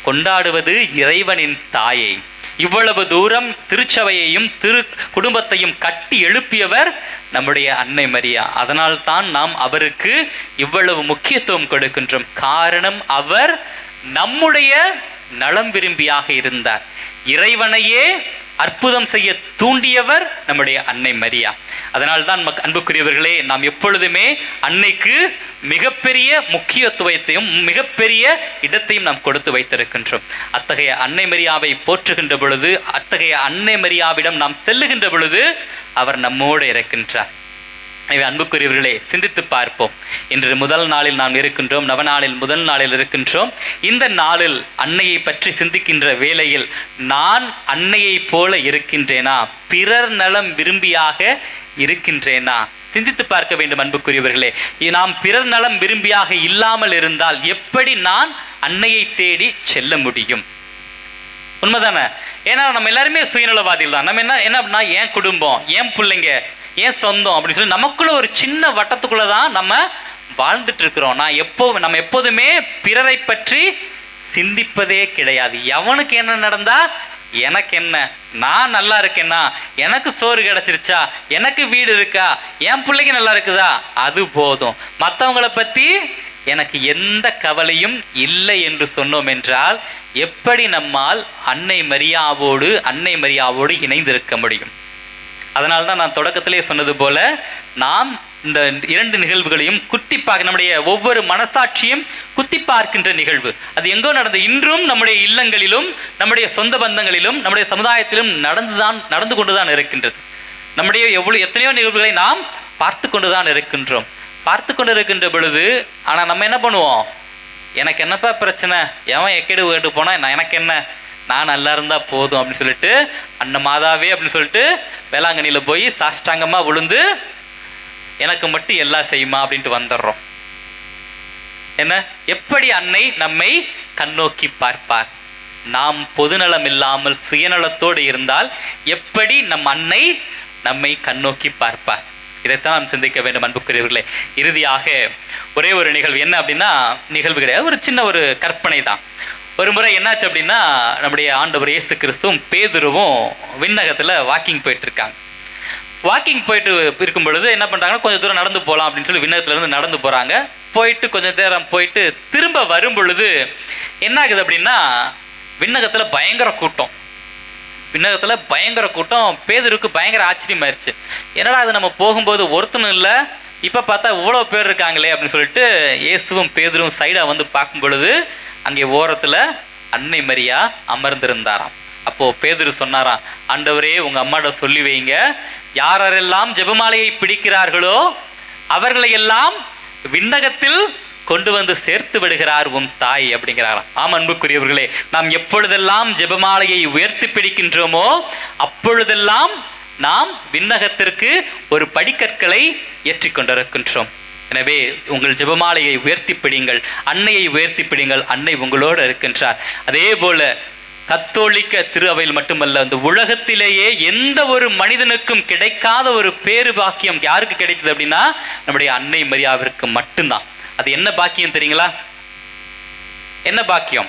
கொண்டாடுவது இறைவனின் தாயை. இவ்வளவு தூரம் திருச்சபையையும் திரு குடும்பத்தையும் கட்டி எழுப்பியவர் நம்முடைய அன்னை மரியா. அதனால்தான் நாம் அவருக்கு இவ்வளவு முக்கியத்துவம் கொடுக்கின்றோம். காரணம், அவர் நம்முடைய நலம் விரும்பியாக இருந்தார். இறைவனையே அற்புதம் செய்ய தூண்டியவர் நம்முடைய அன்னை மரியா. அதனால்தான் அன்புக்குரியவர்களே, நாம் எப்பொழுதுமே அன்னைக்கு மிகப்பெரிய முக்கியத்துவத்தையும் மிகப்பெரிய இடத்தையும் நாம் கொடுத்து வைத்திருக்கின்றோம். அத்தகைய அன்னை மரியாவை போற்றுகின்ற பொழுது, அத்தகைய அன்னை மரியாவிடம் நாம் செல்லுகின்ற பொழுது அவர் நம்மோடு இருக்கின்றார். எனவே அன்புக்குரியவர்களே, சிந்தித்து பார்ப்போம். இன்று முதல் நாளில் நாம் இருக்கின்றோம், நவநாளில் முதல் நாளில் இருக்கின்றோம். இந்த நாளில் அன்னையை பற்றி சிந்திக்கின்ற வேளையில் நான் அன்னையை போல இருக்கின்றேனா? பிறர் நலம் விரும்பியாக இருக்கின்றேனா? சிந்தித்து பார்க்க வேண்டும் அன்புக்குரியவர்களே. நாம் பிறர் நலம் விரும்பியாக இல்லாமல் இருந்தால் எப்படி நான் அன்னையை தேடி செல்ல முடியும்? உண்மைதானே? ஏன்னா நம்ம எல்லாருமே சுயநலவாதிகள் தான். நம்ம என்ன அப்படின்னா, என் குடும்பம், என் பிள்ளைங்க, ஏன் சொந்தம் அப்படின்னு சொல்லி நமக்குள்ள ஒரு சின்ன வட்டத்துக்குள்ள தான் நம்ம வாழ்ந்துட்டு இருக்கிறோம். நம்ம எப்போதுமே பிறரை பற்றி சிந்திப்பதே கிடையாது. எவனுக்கு என்ன நடந்தா எனக்கு என்ன, நான் நல்லா இருக்கேன்னா, எனக்கு சோறு கிடைச்சிருச்சா, எனக்கு வீடு இருக்கா, என் பிள்ளைக்கு நல்லா இருக்குதா, அது போதும். மற்றவங்களை பற்றி எனக்கு எந்த கவலையும் இல்லை என்று சொன்னோம் என்றால் எப்படி நம்மால் அன்னை மரியாவோடு இணைந்திருக்க முடியும்? அதனால்தான் நான் தொடக்கத்திலே சொன்னது போல, நாம் இந்த இரண்டு நிகழ்வுகளையும் நம்முடைய ஒவ்வொரு மனசாட்சியும் குத்தி பார்க்கின்ற நிகழ்வு. அது எங்கோ நடந்த, இன்றும் நம்முடைய இல்லங்களிலும் நம்முடைய சொந்த பந்தங்களிலும் நம்முடைய சமுதாயத்திலும் நடந்து கொண்டுதான் இருக்கின்றது. நம்முடைய எத்தனையோ நிகழ்வுகளை நாம் பார்த்து கொண்டுதான் இருக்கின்றோம். பார்த்து கொண்டு இருக்கின்ற பொழுது ஆனால் நம்ம என்ன பண்ணுவோம்? எனக்கு என்னப்பா பிரச்சனை, எவன் எக்கேடு கேட்டு போனால் எனக்கு என்ன, நான் நல்லா இருந்தால் போதும் அப்படின்னு சொல்லிட்டு, அன்ன மாதாவே அப்படின்னு சொல்லிட்டு வேளாங்கண்ணியில் போய் சாஷ்டாங்கமாக விழுந்து எனக்கு மட்டும் எல்லாம் செய்யுமா அப்படின்ட்டு வந்துடுறோம். என்ன, எப்படி அன்னை நம்மை கண்ணோக்கி பார்ப்பார்? நாம் பொதுநலம் இல்லாமல் சுயநலத்தோடு இருந்தால் எப்படி நம் அன்னை நம்மை கண்ணோக்கி பார்ப்பார்? இதைத்தான் நாம் சிந்திக்க வேண்டும் அன்புக்குரியவர்களே. இறுதியாக ஒரே ஒரு நிகழ்வு, என்ன அப்படின்னா நிகழ்வு கிடையாது, ஒரு சின்ன ஒரு கற்பனை தான். ஒரு முறை என்னாச்சு அப்படின்னா, நம்முடைய ஆண்டவர் இயேசு கிறிஸ்துவும் பேதுருவும் விண்ணகத்தில் வாக்கிங் போயிட்டு இருக்காங்க. வாக்கிங் போயிட்டு இருக்கும் பொழுது என்ன பண்ணுறாங்கன்னா, கொஞ்சம் தூரம் நடந்து போகலாம் அப்படின்னு சொல்லி விண்ணகத்துலேருந்து நடந்து போகிறாங்க. போயிட்டு கொஞ்சம் நேரம் போயிட்டு திரும்ப வரும் பொழுது என்ன ஆகுது அப்படின்னா, விண்ணகத்தில் பயங்கர கூட்டம். பேதுருக்கு பயங்கர ஆச்சரியமாயிருச்சு. என்னடா அது, நம்ம போகும்போது ஒருத்தனும் இல்லை, இப்போ பார்த்தா இவ்வளோ பேர் இருக்காங்களே அப்படின்னு சொல்லிட்டு இயேசுவும் பேதுரும் சைடாக வந்து பார்க்கும் பொழுது அங்கே ஓரத்தில் அன்னை மரியா அமர்ந்திருந்தாராம். அப்போ பேதுரு சொன்னாராம், ஆண்டவரே உங்க அம்மாட்ட சொல்லி வைங்க, யாரெல்லாம் ஜெபமாலையை பிடிக்கிறார்களோ அவர்களை எல்லாம் விண்ணகத்தில் கொண்டு வந்து சேர்த்து விடுகிறார் உம் தாய் அப்படிங்கிறாராம். ஆம் அன்புக்குரியவர்களே, நாம் எப்பொழுதெல்லாம் ஜெபமாலையை உயர்த்தி பிடிக்கின்றோமோ அப்பொழுதெல்லாம் நாம் விண்ணகத்திற்கு ஒரு படிக்கற்களை ஏற்றி கொண்டிருக்கின்றோம். எனவே உங்கள் ஜெபமாலையை உயர்த்தி பிடிங்கள், அன்னையை உயர்த்தி பிடிங்கள், அன்னை உங்களோடு இருக்கின்றார். அதே போல கத்தோலிக்க திரு அவையில் மட்டுமல்ல, இந்த உலகத்திலேயே எந்த ஒரு மனிதனுக்கும் கிடைக்காத ஒரு பேரு பாக்கியம் யாருக்கு கிடைத்தது அப்படின்னா நம்முடைய அன்னை மரியாவிற்கு மட்டும்தான். அது என்ன பாக்கியம் தெரியுங்களா? என்ன பாக்கியம்?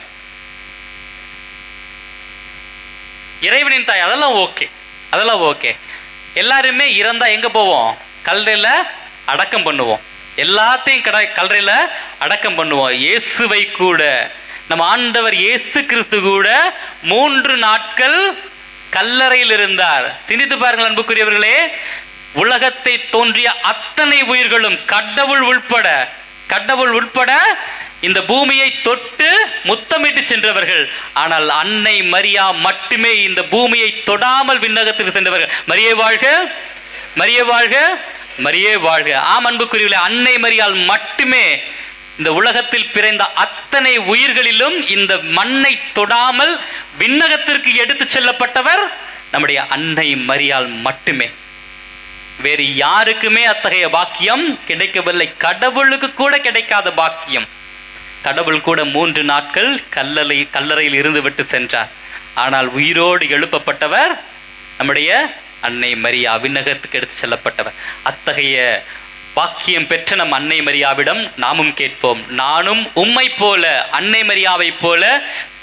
இறைவனின் தாய். அதெல்லாம் ஓகே, அதெல்லாம் ஓகே. எல்லாருமே இறந்தா எங்க போவோம்? கல்லறையில அடக்கம் பண்ணுவோம். எல்லாத்தையும் கல்லறையில அடக்கம் பண்ணுவோம். இயேசுவை கூட, நம்ம ஆண்டவர் இயேசு கிறிஸ்து கூட 3 நாட்கள் கல்லறையில் இருந்தார். சிந்தித்து பாருங்கள் அன்புக்குரியவர்களே, உலகத்தை தோன்றிய அத்தனை உயிர்களும் கடவுள் உட்பட இந்த பூமியை தொட்டு முத்தமிட்டு சென்றவர்கள். ஆனால் அன்னை மரியா மட்டுமே இந்த பூமியை தொடாமல் விண்ணகத்திற்கு சென்றவர்கள். மரியே வாழ்க, மரியே வாழ்க, மரியே வாழ்க. ஆம் அன்புக்குரியவர்களே, அன்னை மரியாள் மட்டுமே இந்த உலகத்தில் பிறந்த அத்தனை உயிர்களிலும் இந்த மண்ணை தொடாமல் விண்ணகத்திற்கு எடுத்து செல்லப்பட்டவர் நம்முடைய அன்னை மரியாள் மட்டுமே. வேறு யாருக்குமே அத்தகைய பாக்கியம் கிடைக்கவில்லை. கடவுளுக்கு கூட கிடைக்காத பாக்கியம். கடவுள் கூட 3 நாட்கள் கல்லறையில் இருந்து விட்டு சென்றார். ஆனால் உயிரோடு எழுப்பப்பட்டவர் நம்முடைய அன்னை மரியா, விண்ணகத்துக்கு எடுத்து செல்லப்பட்டவர். அத்தகைய பாக்கியம் பெற்ற நம் அன்னை மரியாவிடம் நாமும் கேட்போம். நானும் உம்மை போல, அன்னை மரியாவை போல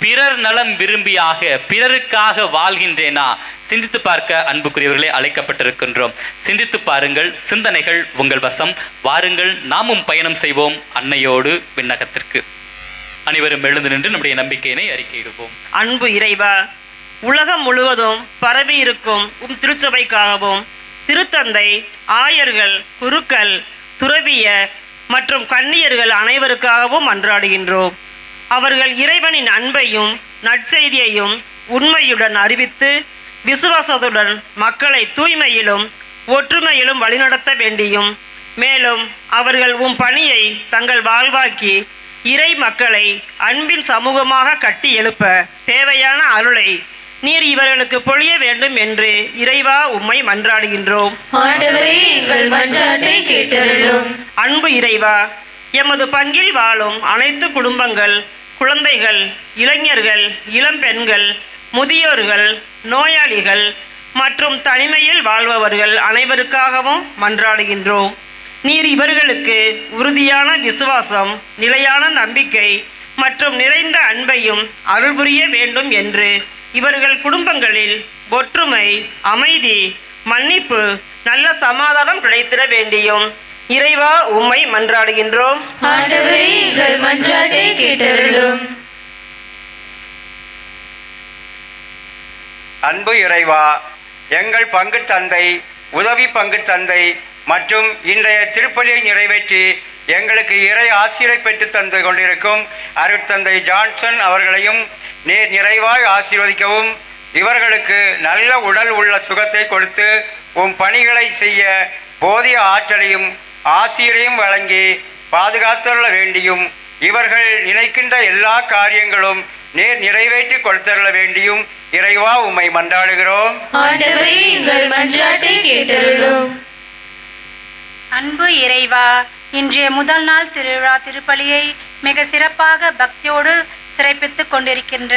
பிறர் நலம் விரும்பியாக பிறருக்காக வாழ்கின்றேனா? சிந்தித்து பார்க்க அன்புக்குரியவர்களே அழைக்கப்பட்டிருக்கின்றோம். சிந்தித்து பாருங்கள். சிந்தனைகள் உங்கள் வசம். வாருங்கள், நாமும் பயணம் செய்வோம் அன்னையோடு விண்ணகத்திற்கு. அனைவரும் எழுந்து நின்று நம்முடைய நம்பிக்கையினை அறிக்கையிடுவோம். அன்பு இறைவா, உலகம் முழுவதும் பரவி இருக்கும் திருச்சபைக்காகவும் திருத்தந்தை, ஆயர்கள், குருக்கள், துறவியர் மற்றும் கன்னியர்கள் அனைவருக்காகவும் மன்றாடுகின்றோம். அவர்கள் இறைவனின் அன்பையும் நற்செய்தியையும் உண்மையுடன் அறிவித்து விசுவாசத்துடன் மக்களை தூய்மையிலும் ஒற்றுமையிலும் வழிநடத்த வேண்டியும், மேலும் அவர்கள் உம் பணியை தங்கள் வாழ்வாக்கி இறை மக்களை அன்பின் சமூகமாக கட்டி எழுப்ப தேவையான அருளை நீர் இவர்களுக்கு பொழிய வேண்டும் என்று இறைவா உம்மை மன்றாடுகின்றோம். ஆண்டவரே, எங்கள் மன்றாட்டை கேட்டருளும். அன்பு இறைவா, எமது பங்கில் வாழும் அனைத்து குடும்பங்கள், குழந்தைகள், இளைஞர்கள், இளம்பெண்கள், முதியோர்கள், நோயாளிகள் மற்றும் தனிமையில் வாழ்பவர்கள் அனைவருக்காகவும் மன்றாடுகின்றோம். நீர் இவர்களுக்கு உறுதியான விசுவாசம், நிலையான நம்பிக்கை மற்றும் நிறைந்த அன்பையும் அருள் புரிய வேண்டும் என்று இவர்கள் குடும்பங்களில் ஒற்றுமை, அமைதி, மன்னிப்பு, நல்ல சமாதானம் கிடைத்திட வேண்டியும் இறைவா உம்மை மன்றாடுகின்றோம். ஆண்டவரே, எங்கள் மன்றாட்டை கேட்டருளும். அன்பு இறைவா, எங்கள் பங்கு தந்தை, உதவி பங்கு தந்தை மற்றும் இன்றைய திருப்பலியை நிறைவேற்றி எங்களுக்கு இறை ஆசிரை பெற்று தந்து கொண்டிருக்கும் அருட்தந்தை ஜான்சன் அவர்களையும் நீர் நிறைவாய் ஆசீர்வதிக்கவும், இவர்களுக்கு நல்ல உடல் உள்ள சுகத்தை கொடுத்து உம் பணிகளை செய்ய போதிய ஆற்றலையும் ஆசிரியரையும் வழங்கி பாதுகாத்தருள வேண்டியும், இவர்கள் நினைக்கின்ற எல்லா காரியங்களும் நீர் நிறைவேற்றி கொடுத்தருள வேண்டியும் இறைவா உம்மை மன்றாடுகிறோம். ஆண்டவரே, எங்கள் மன்றாட்டை கேட்டருளும். அன்பு இறைவா, இன்றைய முதல் நாள் திருவிழா திருப்பலியை மிக சிறப்பாக பக்தியோடு சிறப்பித்து கொண்டிருக்கின்ற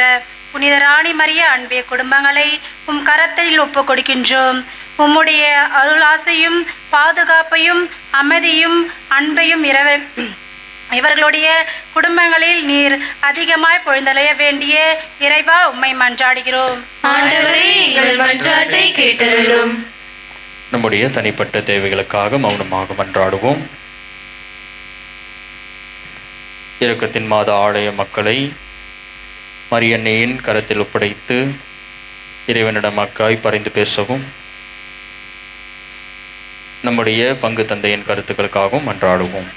புனித ராணி மரிய அன்பிய குடும்பங்களை உம் கரத்தில் ஒப்பு கொடுக்கின்றோம். உம்முடைய அருளாசையும் பாதுகாப்பையும் அமைதியும் அன்பையும் இவர்களுடைய குடும்பங்களில் நீர் அதிகமாய் பொழிந்தளைய வேண்டிய இறைவா உம்மை மன்றாடுகிறோம். ஆண்டவரே, எங்கள் மன்றாட்டை கேட்டருளும். நம்முடைய தனிப்பட்ட தேவைகளுக்காக மௌனமாக மன்றாடுவோம். இரக்கத்தின் மாத ஆலய மக்களை மரியன்னையின் கரத்தில் ஒப்படைத்து இறைவனிடம் மக்காய் பரிந்து பேசவும், நம்முடைய பங்கு தந்தையின் கருத்துக்களுக்காகவும் மன்றாடுவோம்.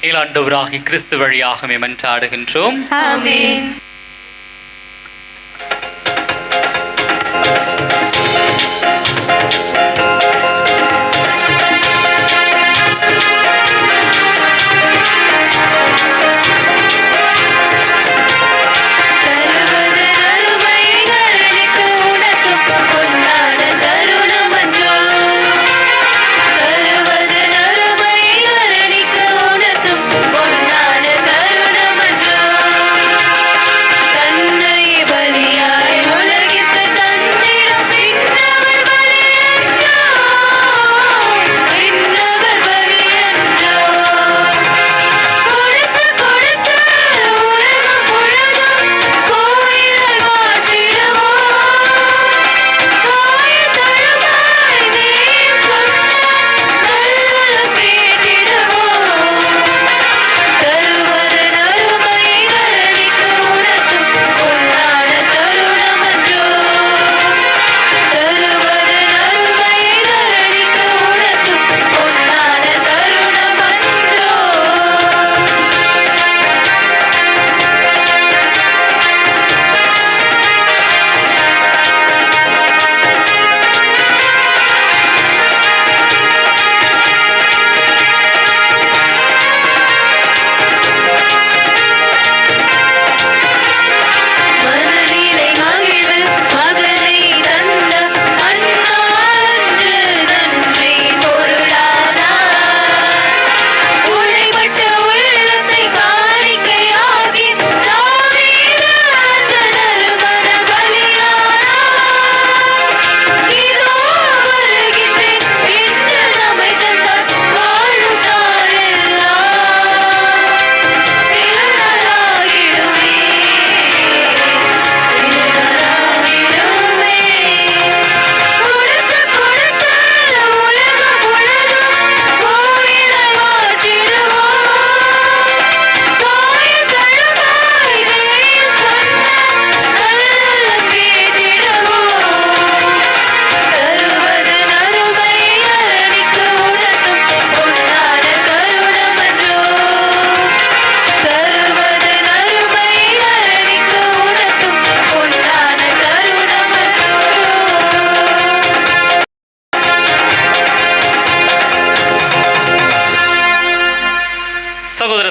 எங்கள் ஆண்டவராகிய கிறிஸ்து வழியாக மன்றாடுகின்றோம். ஆமென்.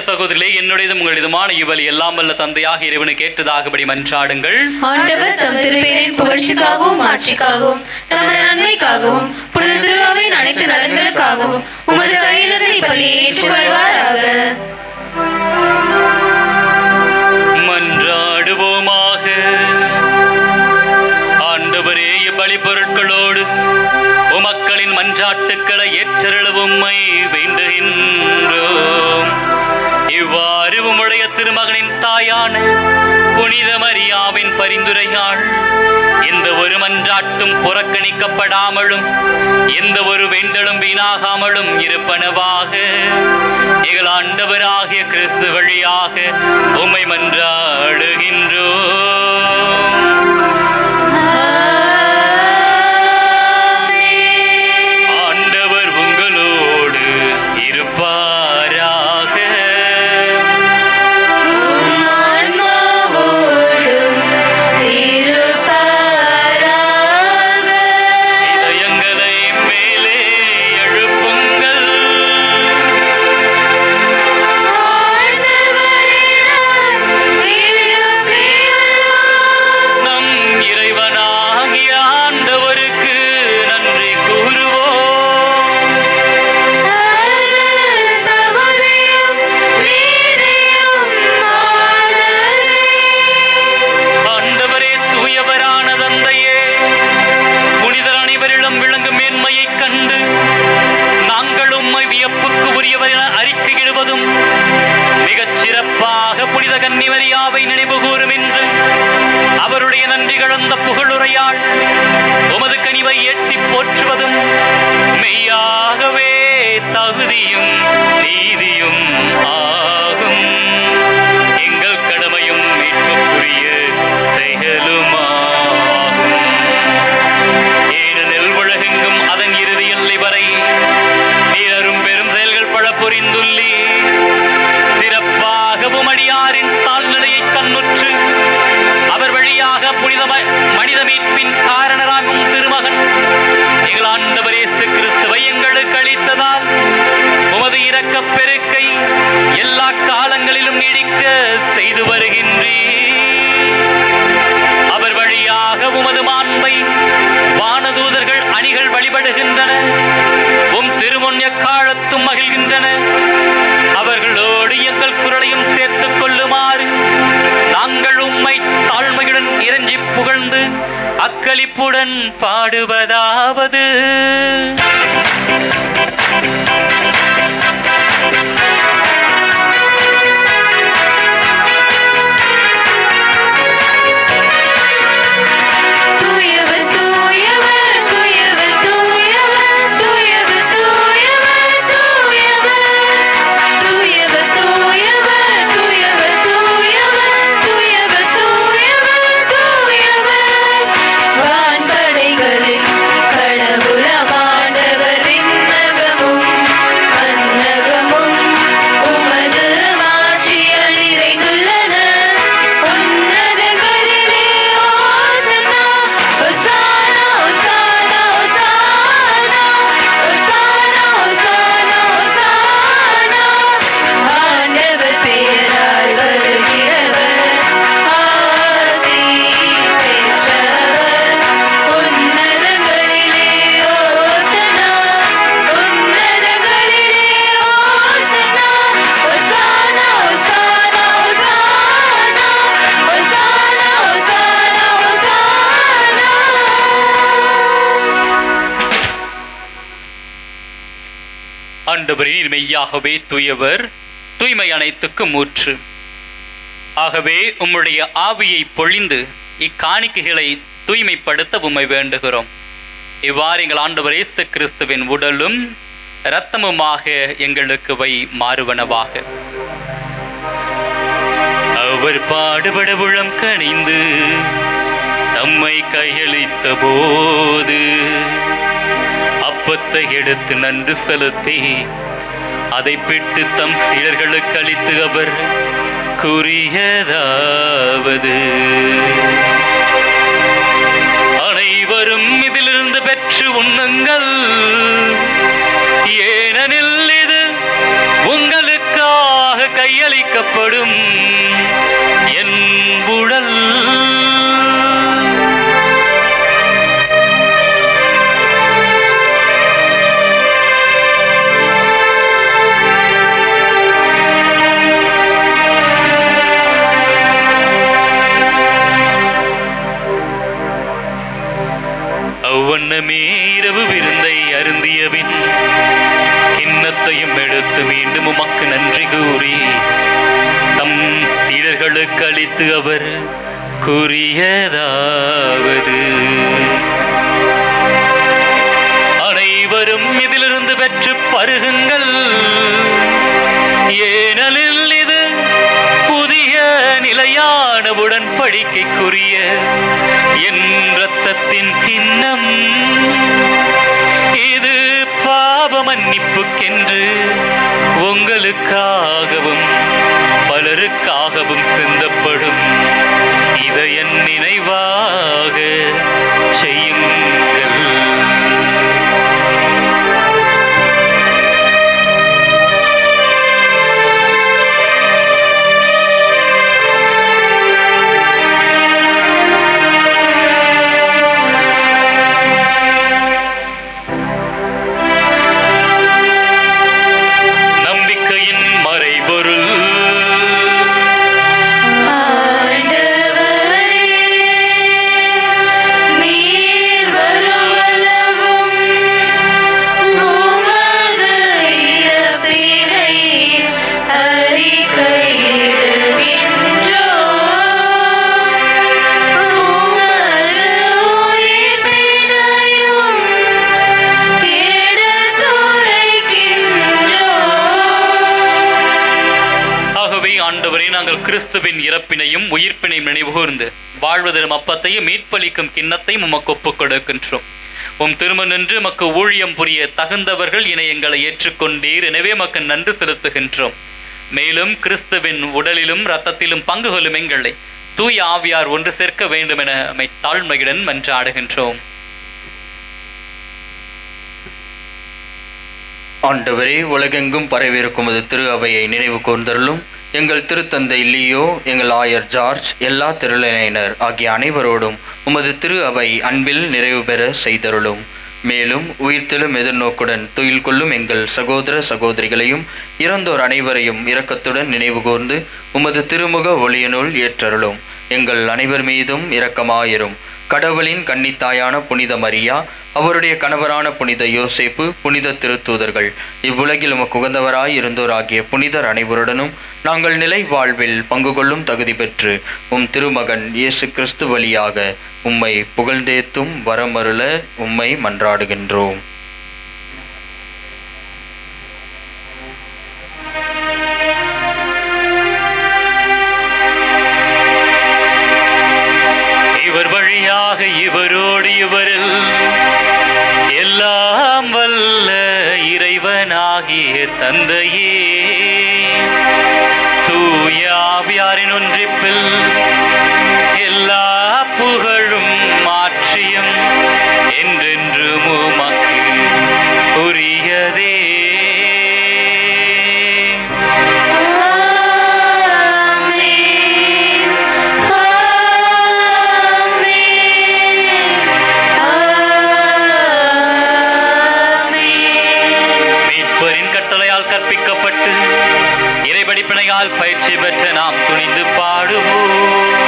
சகோதரிகளே, என்னுடையதும் உங்களுடையதுமான இவள் எல்லாம் வல்ல தந்தையாக இறைவனுக்கு ஏற்றதாகபடி மன்றாடுங்கள். ஆண்டவர் தம் திருப்பேரின் புகழ்ச்சிக்காகவும் ஆட்சிக்காகவும் தமது நன்மைக்காகவும் புனித திருவாவின் அனைத்து நலன்களுக்காகவும் உமது கையிலிருந்து இப்பலியை ஏற்றுக்கொள்வாராக. மன்றாடுவோமாக. ஆண்டவரே, இப்பலி பொருட்களோடு உமக்களின் மன்றாட்டுக்களை ஏற்றருளவும் உம்மை வேண்டுகின்றோம். இவ்வாறு உம்முடைய திருமகனின் தாயான புனித மரியாவின் பரிந்துரையால் எந்த ஒரு மன்றாட்டும் புறக்கணிக்கப்படாமலும் எந்த ஒரு வேண்டலும் வீணாகாமலும் இருப்பனவாக எங்கள் ஆண்டவராகிய கிறிஸ்து வழியாக உம்மை மன்றாடுகின்றோம். ஆண்டவர் உங்களோடு இருப்பாராக. இதயங்களை மேலே எழுப்புங்கள். நம் இறைவனாகிய ஆண்டவருக்கு நன்றி கூறுவோம். ஆண்டவரே, தூயவரான தந்தையே, புனிதர் அனைவரிடம் விளங்கும் மேன்மையைக் கண்டு நாங்கள் உம்மை வியப்புக்கு உரியவர் என அறிக்கையிடுவதும் மிகச் சிறப்பாக புனித கன்னிமரியாவை நினைவு கூறும் என்று அவருடைய நன்றி கலந்த புகழுரையால் உமது கனிவை ஏற்றி போற்றுவதும் மெய்யாகவே தகுதியும் நீதியும் ஆகும். எங்கள் கடமையும் மீட்புக்குரிய செயலுமாகும். ஏனெனில் உலகெங்கும் அதன் இறுதி எல்லை வரை நீரும் பெரும் செயல்கள் பல புரிந்துள்ளீர். மீட்பின் காரணராகும் திருமகன் எங்கள் ஆண்டவர் இயேசு கிறிஸ்துவை எங்களுக்கு அளித்ததால் உமது இரக்கப் பெருக்கை எல்லா காலங்களிலும் நீடிக்க செய்து வருகின்றீர். அவர் வழியாக உமது மாண்பை வானதூதர்கள் அணிகள் வழிபடுகின்றன. உம் திருமுன் எக்காலத்தும் மகிழ்கின்றன. அவர்களோடு எங்கள் குரலையும் சேர்த்துக் கொள்ளுமாறு நாங்கள் உம்மை தாழ்மையுடன் இறைஞ்சி புகழ்ந்து அக்களிப்புடன் பாடுவதாவது: ஆண்டவரே, மெய்யாகவே தூயவர், தூய்மை அனைத்துக்கும் ஊற்று. ஆகவே உம்முடைய ஆவியை பொழிந்து இக்காணிக்கைகளை தூய்மைப்படுத்த உம்மை வேண்டுகிறோம். இவ்வாறு எங்கள் ஆண்டவர் இயேசு கிறிஸ்துவின் உடலும் இரத்தமுமாக எங்களுக்கு வை மாறுவனவாக. அவர் பாடுபட உளம் கனிந்து தம்மை கையளித்த போது அப்பத்தை எடுத்து நன்று செலுத்தி அதை பிட்டு தம் சீடர்களுக்கு அளித்து அவர் கூறியதாவது: அனைவரும் இதிலிருந்து பெற்று உண்ணுங்கள், ஏனெனில் இது உங்களுக்காக கையளிக்கப்படும் என் உடல். அவ்வண்ணமே இரவு விருந்தை அருந்தியபின் கிண்ணத்தையும் எடுத்து மீண்டும் உமக்கு நன்றி கூறி தம் சீடர்களுக்கு அளித்து அவர் கூறியதாவது: அனைவரும் இதிலிருந்து பெற்று பருகுங்கள், ஏனெனில் இது புதிய நிலையான உடன்படிக்கைக்குரிய என் இரத்தத்தின் கிண்ணம். இது பாவ மன்னிப்புக்கென்று உங்களுக்காகவும் பலருக்காகவும் சிந்தப்படும். இதை என் நினைவாக செய்யுங்கள். கிறிஸ்துவின் இறப்பினையும் உயிர்ப்பினையும் நினைவுகூர்ந்து வாழ்வதரும் அப்பத்தையும் மீட்பளிக்கும் கிண்ணத்தையும் உமக்கு ஒப்புக் கொடுக்கின்றோம். உம் திருமணன்று மக்கு ஊழியம் புரிய தகுந்தவர்கள் என எங்களை ஏற்றுக்கொண்டீர். எனவே மக்கு நன்றி செலுத்துகின்றோம். மேலும் கிறிஸ்துவின் உடலிலும் இரத்தத்திலும் பங்கு கொள்ளும் எங்களை தூய ஆவியார் ஒன்று சேர்க்க வேண்டும் என நம்மை தாழ்மையுடன் மன்றாடுகின்றோம். ஆண்டவரே, உலகெங்கும் பரவியிருக்கும் அது திரு அவையை நினைவு கூர்ந்தருளும். எங்கள் திருத்தந்தை லியோ, எங்கள் ஆயர் ஜார்ஜ், எல்லா திருநிலையினர் ஆகிய அனைவரோடும் உமது திரு அவை அன்பில் நிறைவு பெற செய்தருளும். மேலும் உயிர்த்தெழும் எதிர்நோக்குடன் துயில் கொள்ளும் எங்கள் சகோதர சகோதரிகளையும் இறந்தோர் அனைவரையும் இரக்கத்துடன் நினைவு கூர்ந்து உமது திருமுக ஒளியினுள் ஏற்றருளும். எங்கள் அனைவர் மீதும் இரக்கமாயிரும். கடவுளின் கன்னித்தாயான புனித மரியா, அவருடைய கணவரான புனித யோசேப்பு, புனித திருத்தூதர்கள், இவ்வுலகில் உமக்கு உகந்தவராய் இருந்தோர் ஆகிய புனிதர் அனைவருடனும் நாங்கள் நிலை வாழ்வில் பங்கு கொள்ளும் தகுதி பெற்று உம் திருமகன் இயேசு கிறிஸ்து வழியாக உம்மை புகழ்ந்தேத்தும் வரமருள உம்மை மன்றாடுகின்றோம். இவர் வழியாக இவரோடு இவரில் எல்லாம் வல்ல இறைவனாகிய தந்தையே, தூய ஆவியாரின் ஒன்றிப்பில் எல்லா புகழும் மாற்றியும் என்றென்றும் உமக்கு உரியதே. கற்பிக்கப்பட்டு இறைபடிப்பினையால் பயிற்சி பெற்ற நாம் துணிந்து பாடுவோம்.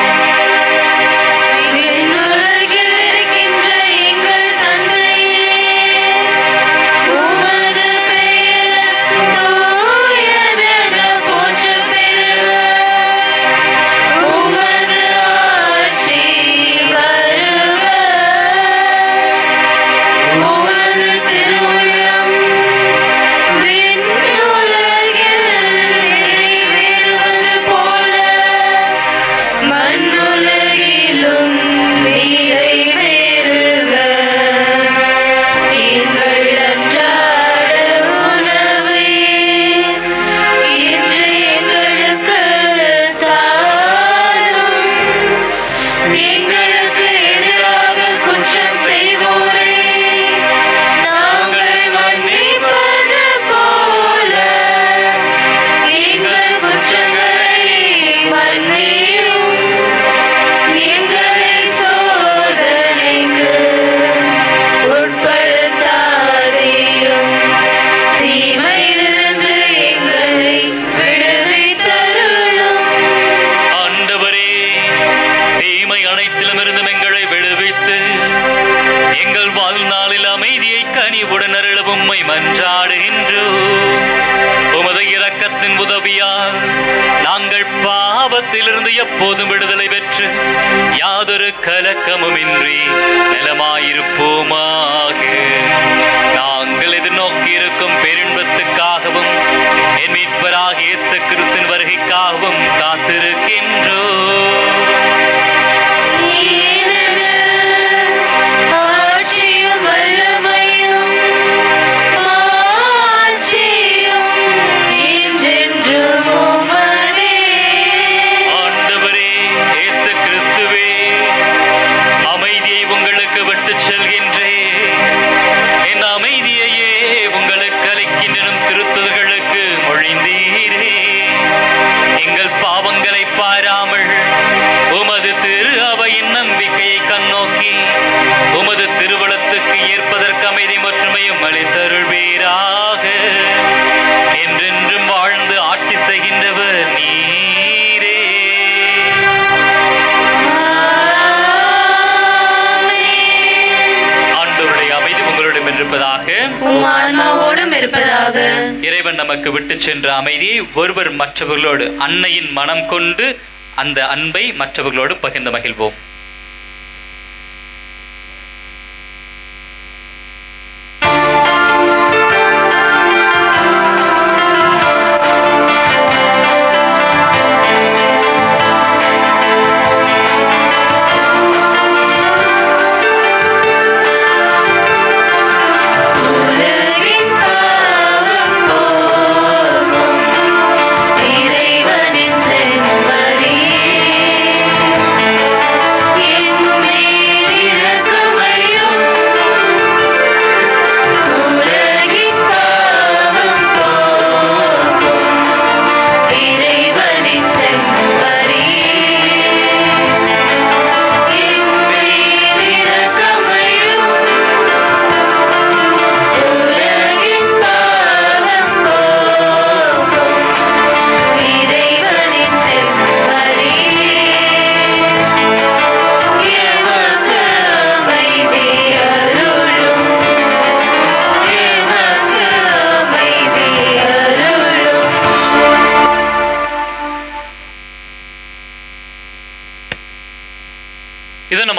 நாங்கள் பாவத்திலிருந்து எப்போதும் விடுதலை பெற்று யாதொரு கலக்கமுமின்றி நலமாயிருப்போமாக. நாங்கள் எதிர்நோக்கி இருக்கும் பேரின்பத்துக்காகவும் என் மீட்பராகிய இயேசு கிறிஸ்துவின் வருகைக்காகவும் காத்திருக்கின்றோம். பாராமல் உமது திரு அவையின் நம்பிக்கையை கண்ணோக்கி உமது திருவுளத்துக்கு ஏற்பதற்கு அமைதி மற்றுமையும் அளித்தருள்வீராக. என்றென்றும் வாழ்ந்து ஆட்சி செய்கின்றவர் நீரே. ஆண்டவருடைய அமைதி உங்களிடம் இருப்பதாக, இறைவன் நமக்கு விட்டு சென்ற அமைதியை ஒருவர் மற்றவர்களோடு அன்னையின் மனம் கொண்டு அந்த அன்பை மற்றவர்களோடு பகிர்ந்து மகிழ்வோம். இறைவனின் செம்மறியே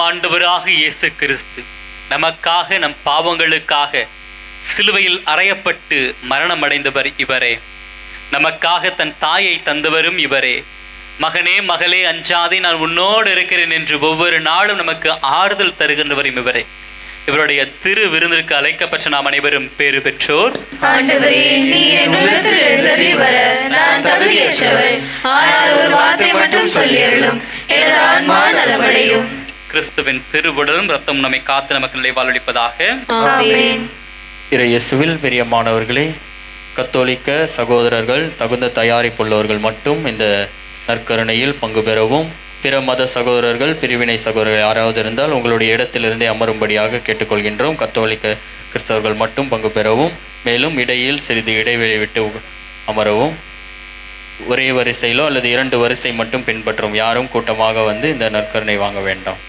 ஆண்டவராக இயேசு கிறிஸ்து நமக்காக, நம் பாவங்களுக்காக சிலுவையில் அறையப்பட்டு மரணம் அடைந்தவர் இவரே. நமக்காக தன் தாயை தந்தவரும் இவரே. மகனே மகளே அஞ்சாதே, நான் உன்னோடு இருக்கிறேன் என்று ஒவ்வொரு நாளும் நமக்கு ஆறுதல் தருகின்றவரும் இவரே. இவருடைய திரு விருந்திற்கு அழைக்கப்பட்ட நாம் அனைவரும் பேறு பெற்றோர். ஆண்டவரே, நீர் என் உள்ளத்தில் எழுந்தருளி வர நான் தகுதியற்றவள். ஆனால் ஒரு வார்த்தை மட்டும் சொல்லி அருளும், எனது ஆன்மா நலமடையும். கிறிஸ்துவின் திருவுடலும் இரத்தம் நம்மை காத்து நமக்கு நிலைவாழ்வளிப்பதாக. ஆமென். இயேசுவில் பிரியமானவர்களே, கத்தோலிக்க சகோதரர்கள் தகுந்த தயாரிப்புள்ளவர்கள் மட்டும் இந்த நற்கருணையில் பங்கு பெறவும், பிற மத சகோதரர்கள், பிரிவினை சகோதரர்கள் யாராவது இருந்தால் உங்களுடைய இடத்திலிருந்தே அமரும்படியாக கேட்டுக்கொள்கின்றோம். கத்தோலிக்க கிறிஸ்தவர்கள் மட்டும் பங்கு பெறவும், மேலும் இடையில் சிறிது இடைவெளி விட்டு அமரவும். ஒரே வரிசையிலோ அல்லது 2 வரிசை மட்டும் பின்பற்றும். யாரும் கூட்டமாக வந்து இந்த நற்கருணை வாங்க வேண்டாம்.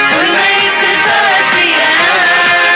உண்மைக்கு சாட்சியனாய்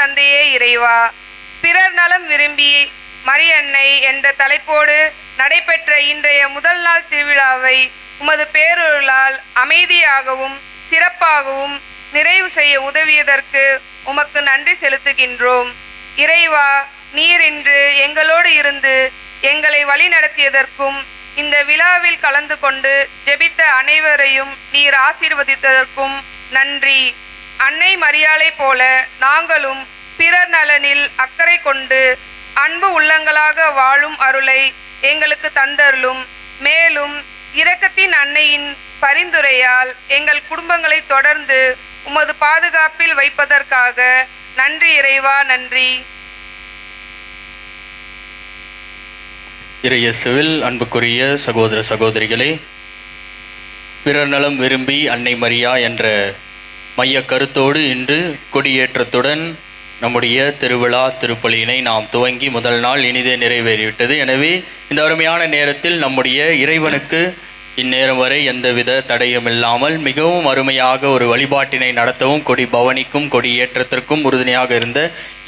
தந்தையே இறைவா, பிறர் நலம் விரும்பி மரியன்னை என்ற தலைப்போடு நடைபெற்ற இன்றைய முதல் நாள் திருவிழாவை உமது பேரருளால் அமைதியாகவும் சிறப்பாகவும் நிறைவு செய்ய உதவியதற்கு உமக்கு நன்றி செலுத்துகின்றோம். இறைவா, நீர் இன்று எங்களோடு இருந்து எங்களை வழி நடத்தியதற்கும் இந்த விழாவில் கலந்து கொண்டு ஜெபித்த அனைவரையும் நீர் ஆசீர்வதித்ததற்கும் நன்றி. அன்னை மரியாளை போல நாங்களும் பிறர் நலனில் அக்கறை கொண்டு அன்பு உள்ளங்களாக வாழும் அருளை எங்களுக்கு தந்தருளும். மேலும் இரக்கத்தின் அன்னையின் பரிந்துரையால் எங்கள் குடும்பங்களை தொடர்ந்து உமது பாதுகாப்பில் வைப்பதற்காக நன்றி இறைவா, நன்றி. இறையேசுவில் அன்புக்குரிய சகோதர சகோதரிகளே, பிறர் நலம் விரும்பி அன்னை மரியா என்ற மைய கருத்தோடு இன்று கொடியேற்றத்துடன் நம்முடைய திருவிழா திருப்பலியினை நாம் துவங்கி முதல் நாள் இனிதே நிறைவேறிவிட்டது. எனவே இந்த அருமையான நேரத்தில் நம்முடைய இறைவனுக்கு இந்நேரம் வரை எந்தவித தடையும் இல்லாமல் மிகவும் அருமையாக ஒரு வழிபாட்டினை நடத்தவும் கொடி பவனிக்கும் கொடி ஏற்றத்திற்கும் உறுதுணையாக இருந்த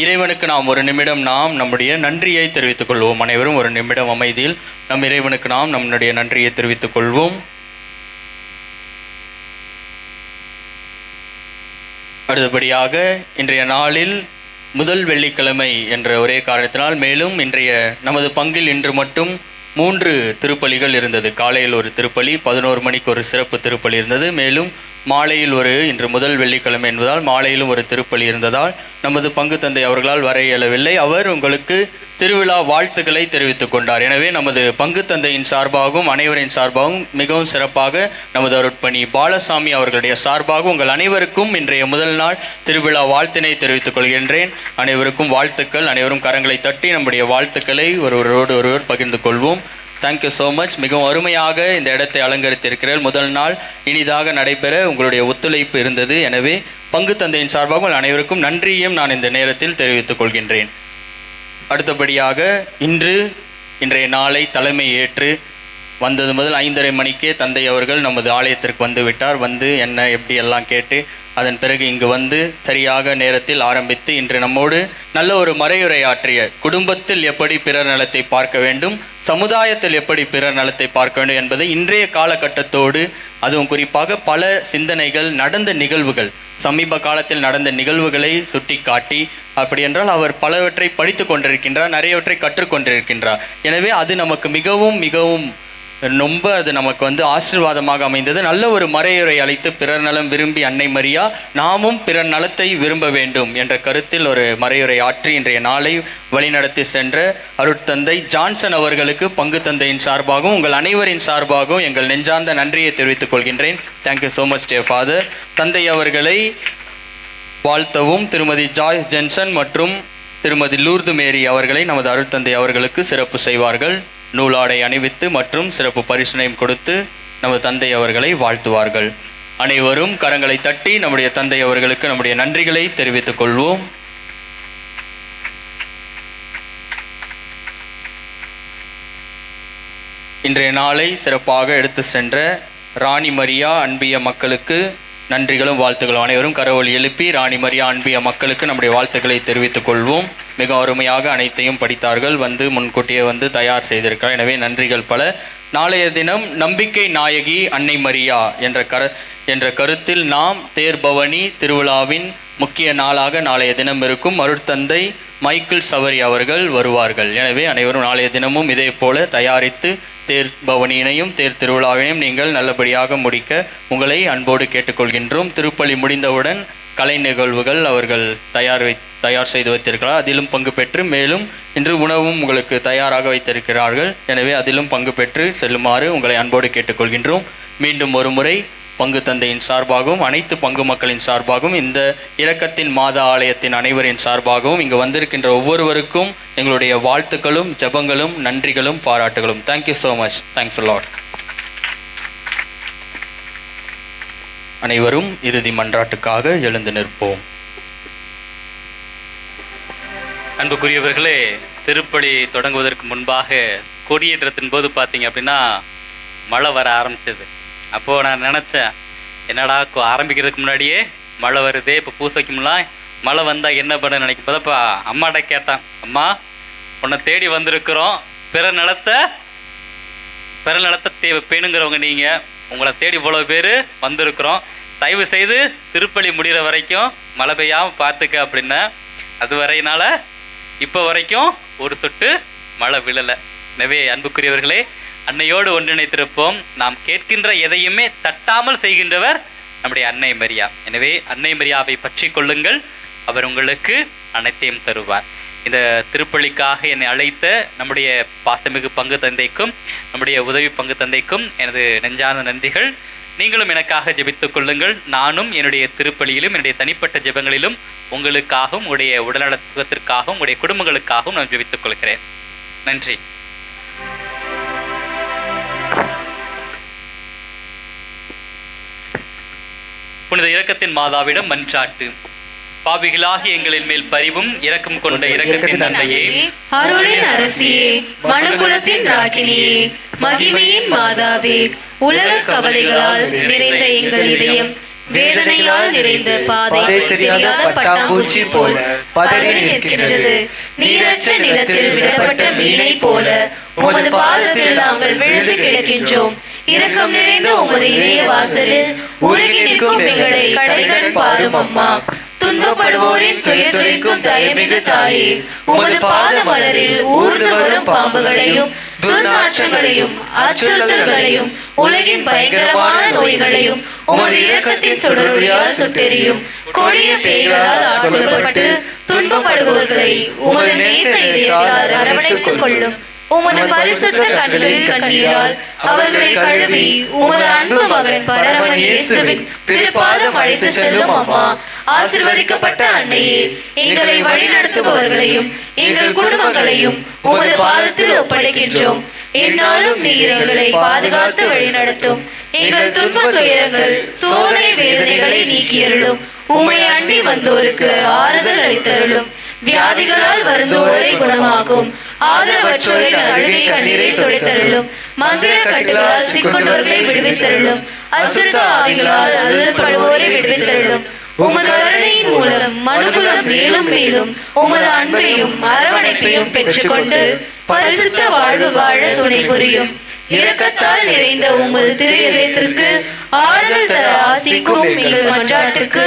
இறைவனுக்கு நாம் ஒரு நிமிடம் நம்முடைய நன்றியை தெரிவித்துக் கொள்வோம். அனைவரும் ஒரு நிமிடம் அமைதியில் நம் இறைவனுக்கு நம்முடைய நன்றியை தெரிவித்துக் கொள்வோம். அடுத்தபடியாக இன்றைய நாளில் முதல் வெள்ளிக்கிழமை என்ற ஒரே காரணத்தினால் மேலும் இன்றைய நமது பங்கில் இன்று மட்டும் 3 திருப்பலிகள் இருந்தது. காலையில் ஒரு திருப்பலி, 11 மணிக்கு ஒரு சிறப்பு திருப்பலி இருந்தது. மேலும் மாலையில் இன்று முதல் வெள்ளிக்கிழமை என்பதால் மாலையிலும் ஒரு திருப்பலி இருந்ததால் நமது பங்கு தந்தை அவர்களால் வர இயலவில்லை. அவர் உங்களுக்கு திருவிழா வாழ்த்துக்களை தெரிவித்துக் கொண்டார். எனவே நமது பங்கு தந்தையின் சார்பாகவும் அனைவரின் சார்பாகவும் மிகவும் சிறப்பாக நமது அருட்பணி பாலசாமி அவர்களுடைய சார்பாக உங்கள் அனைவருக்கும் இன்றைய முதல் நாள் திருவிழா வாழ்த்தினை தெரிவித்துக் கொள்கின்றேன். அனைவருக்கும் வாழ்த்துக்கள். அனைவரும் கரங்களை தட்டி நம்முடைய வாழ்த்துக்களை ஒருவர் பகிர்ந்து கொள்வோம். Thank you so much. மிகவும் அருமையாக இந்த இடத்தை அலங்கரித்திருக்கிறீர்கள். முதல் நாள் இனிதாக நடைபெற உங்களுடைய ஒத்துழைப்பு இருந்தது. எனவே பங்கு தந்தையின் சார்பாக அனைவருக்கும் நன்றியையும் நான் இந்த நேரத்தில் தெரிவித்துக் கொள்கின்றேன். அடுத்தபடியாக இன்றைய நாளை தலைமை ஏற்று வந்தது முதல் 5:30 மணிக்கே தந்தை அவர்கள் நமது ஆலயத்திற்கு வந்து விட்டார். வந்து என்ன எப்படி எல்லாம் கேட்டு அதன் பிறகு இங்கு வந்து சரியாக நேரத்தில் ஆரம்பித்து இன்று நம்மோடு நல்ல ஒரு மறையுரை ஆற்றிய குடும்பத்தில் எப்படி பிறர் நலத்தை பார்க்க வேண்டும், சமுதாயத்தில் எப்படி பிறர் நலத்தை பார்க்க வேண்டும் என்பதை இன்றைய காலகட்டத்தோடு அதுவும் குறிப்பாக பல சிந்தனைகள் நடந்த நிகழ்வுகள் சமீப காலத்தில் நடந்த நிகழ்வுகளை சுட்டி காட்டி அப்படி என்றால் அவர் பலவற்றை படித்து கொண்டிருக்கின்றார், நிறையவற்றை கற்றுக்கொண்டிருக்கின்றார். எனவே அது நமக்கு மிகவும் மிகவும் ரொம்ப அது நமக்கு ஆசீர்வாதமாக அமைந்தது. நல்ல ஒரு மறையுரை அளித்து பிறர் நலம் விரும்பி அன்னை மரியா நாமும் பிறர் நலத்தை விரும்ப வேண்டும் என்ற கருத்தில் ஒரு மறையுரை ஆற்றி இன்றைய நாளை வழிநடத்தி சென்ற அருட்தந்தை ஜான்சன் அவர்களுக்கு பங்கு தந்தையின் சார்பாகவும் உங்கள் அனைவரின் சார்பாகவும் எங்கள் நெஞ்சார்ந்த நன்றியை தெரிவித்துக் கொள்கின்றேன். தேங்க்யூ ஸோ மச் டே ஃபாதர். தந்தை அவர்களை வாழ்த்தவும் திருமதி ஜாய்ஸ் ஜென்சன் மற்றும் திருமதி லூர்து மேரி அவர்களை நமது அருட்தந்தை அவர்களுக்கு சிறப்பு செய்வார்கள். நூலாடை அணிவித்து மற்றும் சிறப்பு பரிசனையும் கொடுத்து நமது தந்தை அவர்களை வாழ்த்துவார்கள். அனைவரும் கரங்களை தட்டி நம்முடைய தந்தை அவர்களுக்கு நம்முடைய நன்றிகளை தெரிவித்துக் கொள்வோம். இன்றைய நாளை சிறப்பாக எடுத்து சென்ற ராணி மரியா அன்பிய மக்களுக்கு நன்றிகளும் வாழ்த்துக்களும். அனைவரும் கரவொலி எழுப்பி ராணி மரியா அன்பிய மக்களுக்கு நம்முடைய வாழ்த்துக்களை தெரிவித்துக் கொள்வோம். மிக அருமையாக அனைத்தையும் படித்தார்கள், முன்கூட்டியே தயார் செய்திருக்கிறார். எனவே நன்றிகள் பல. நாளைய தினம் நம்பிக்கை நாயகி அன்னை மரியா என்ற கருத்தில் நாம் தேர்பவனி திருவிழாவின் முக்கிய நாளாக நாளைய தினம் இருக்கும். அருட்தந்தை மைக்கேல் சவரி அவர்கள் வருவார்கள். எனவே அனைவரும் நாளைய தினமும் இதே போல தயாரித்து தேர் பவனியினையும் தேர் திருவிழாவினையும் நீங்கள் நல்லபடியாக முடிக்க உங்களை அன்போடு கேட்டுக்கொள்கின்றோம். திருப்பலி முடிந்தவுடன் கலை நிகழ்வுகள் அவர்கள் தயார் செய்து வைத்திருக்கிறார், அதிலும் பங்கு பெற்று மேலும் இன்று உணவும் உங்களுக்கு தயாராக வைத்திருக்கிறார்கள். எனவே அதிலும் பங்கு பெற்று செல்லுமாறு உங்களை அன்போடு கேட்டுக்கொள்கின்றோம். மீண்டும் ஒரு முறை பங்கு தந்தையின் சார்பாகவும் அனைத்து பங்கு மக்களின் சார்பாகவும் இந்த இரக்கத்தின் மாதா ஆலயத்தின் அனைவரின் சார்பாகவும் இங்கு வந்திருக்கின்ற ஒவ்வொருவருக்கும் எங்களுடைய வாழ்த்துக்களும் ஜெபங்களும் நன்றிகளும் பாராட்டுகளும். Thank you so much. Thanks a lot. அனைவரும் இறுதி மன்றாட்டுக்காக எழுந்து நிற்போம். அன்புக்குரியவர்களே, திருப்பலி தொடங்குவதற்கு முன்பாக கொடியேற்றத்தின் போது பார்த்தீங்க அப்படின்னா மழை வர ஆரம்பிச்சது. அப்போது நான் நினச்சேன், என்னடா ஆரம்பிக்கிறதுக்கு முன்னாடியே மழை வருதே, இப்போ பூசைக்கும்லாம் மழை வந்தால் என்ன பண்ண நினைக்கப்பதப்பா அம்மாட்ட கேட்டான், அம்மா உன்னை தேடி வந்திருக்கிறோம், பிற நிலத்தை பேணுங்கிறவங்க நீங்கள், உங்களை தேடி இவ்வளோ பேர் வந்திருக்கிறோம், தயவு செய்து திருப்பலி முடிகிற வரைக்கும் மழை பெய்யாமல் பார்த்துக்க அப்படின்னா. அது வரையினால இப்போ வரைக்கும் ஒரு சொட்டு மழை விழலை. எனவே அன்புக்குரியவர்களே, அன்னையோடு ஒன்றிணைத்திருப்போம். நாம் கேட்கின்ற எதையுமே தட்டாமல் செய்கின்றவர் நம்முடைய அன்னை மரியா. எனவே அன்னை மரியாவை பற்றி கொள்ளுங்கள், அவர் உங்களுக்கு அனைத்தையும் தருவார். இந்த திருப்பலிக்காக என்னை அழைத்த நம்முடைய பாசமிகு பங்கு தந்தைக்கும் நம்முடைய உதவி பங்கு தந்தைக்கும் எனது நெஞ்சான நன்றிகள். நீங்களும் எனக்காக ஜெபித்துக் கொள்ளுங்கள். நானும் என்னுடைய திருப்பலியிலும் என்னுடைய தனிப்பட்ட ஜெபங்களிலும் உங்களுக்காகவும் உங்களுடைய உடல்நல சுகத்திற்காகவும் உங்களுடைய குடும்பங்களுக்காகவும் நான் ஜெபித்துக் கொள்கிறேன். நன்றி. புனித இரக்கத்தின் மாதாவிடம் மன்றாட்டு. பாவிகளாகி எங்களின் மேல் பரிவும் இரக்கம் கொண்ட இரக்கத்தின் தந்தையே, அருளின் அரசியே, மனுக்குலத்தின் ராக்கினியே, மகிமையின் மாதாவே, உலக கவலைகளால் நிறைந்த எங்கள் இதயம் வேதனையால் நிறைந்த பாதை தெரியாத பட்டாம்பூச்சி போல பதறி நிற்கின்றது. நீரற்ற நிலத்தில் விடப்பட்ட மீனை போல உமது பாதத்தில் நாங்கள் விழுந்து கிடக்கின்றோம். இரக்கம் நிறைந்த உமது இதய வாசலில் உருகி நிற்கும் எங்களை கடைகள் பாரும் அம்மா. துன்பப்படுவோரின் துயர்த்துளிக்கும் தயமிகு தாயே, உமது பாத மலரில் ஊர்ந்து வரும் பாம்புகளையும் துர்நாற்றங்களையும் அச்சுறுத்தல்களையும் உலகின் பயங்கரமான நோய்களையும் உமது இரக்கத்தின் சுடரொளியால் சுட்டெரியும் கொடிய பேய்களால் ஆட்கொள்ளப்பட்டு துன்பப்படுவோர்களை உமது நேச இதயத்தால் அரவணைத்துக் கொள்ளும். உமது பரிசுத்த கண்களில் கண்ணீரால் அவர்களை கழுவி உமது அன்பு மகன் பரமன் இயேசுவின் திருப்பாதம் அழைத்து செல்லும் அம்மா. ஆசீர்வதிக்கப்பட்ட அன்னையே, எங்களை வழிநடத்துபவர்களையும் எங்கள் குடும்பங்களையும் உமது பாதத்தில் ஒப்படைக்கின்றோம். என்னாலும் நீர் எங்களை பாதுகாத்து வழிநடத்தும். எங்கள் துன்ப துயரங்கள் சோதனை வேதனைகளை நீக்கியருளும். உம்மை அண்டி வந்தோருக்கு ஆறுதல் அளித்தருளும். வியாதிகளால் வருந்தோரை குணமாகும். ஆதரவற்றோரின் அழுகை கண்ணீரை துடைத்தருளும். மந்திர கட்டுகளால் சிக்கொண்டோர்களை விடுவித்தருளும். அசுத்த ஆவிகளால் அல்லல்படுவோரை விடுவித்தருளும். உமது கருணையின் மூலம் மனுக்குலம் மேலும் மேலும் உமது அன்பையும் அரவணைப்பையும் பெற்றுக்கொண்டு பரிசுத்த வாழ்வு வாழ துணை புரியும். இரக்கத்தால் நிறைந்த உமது திரு இதயத்திற்கு ஆறுதல் தர ஆசிக்கும் எங்கள் மன்றாட்டுக்கு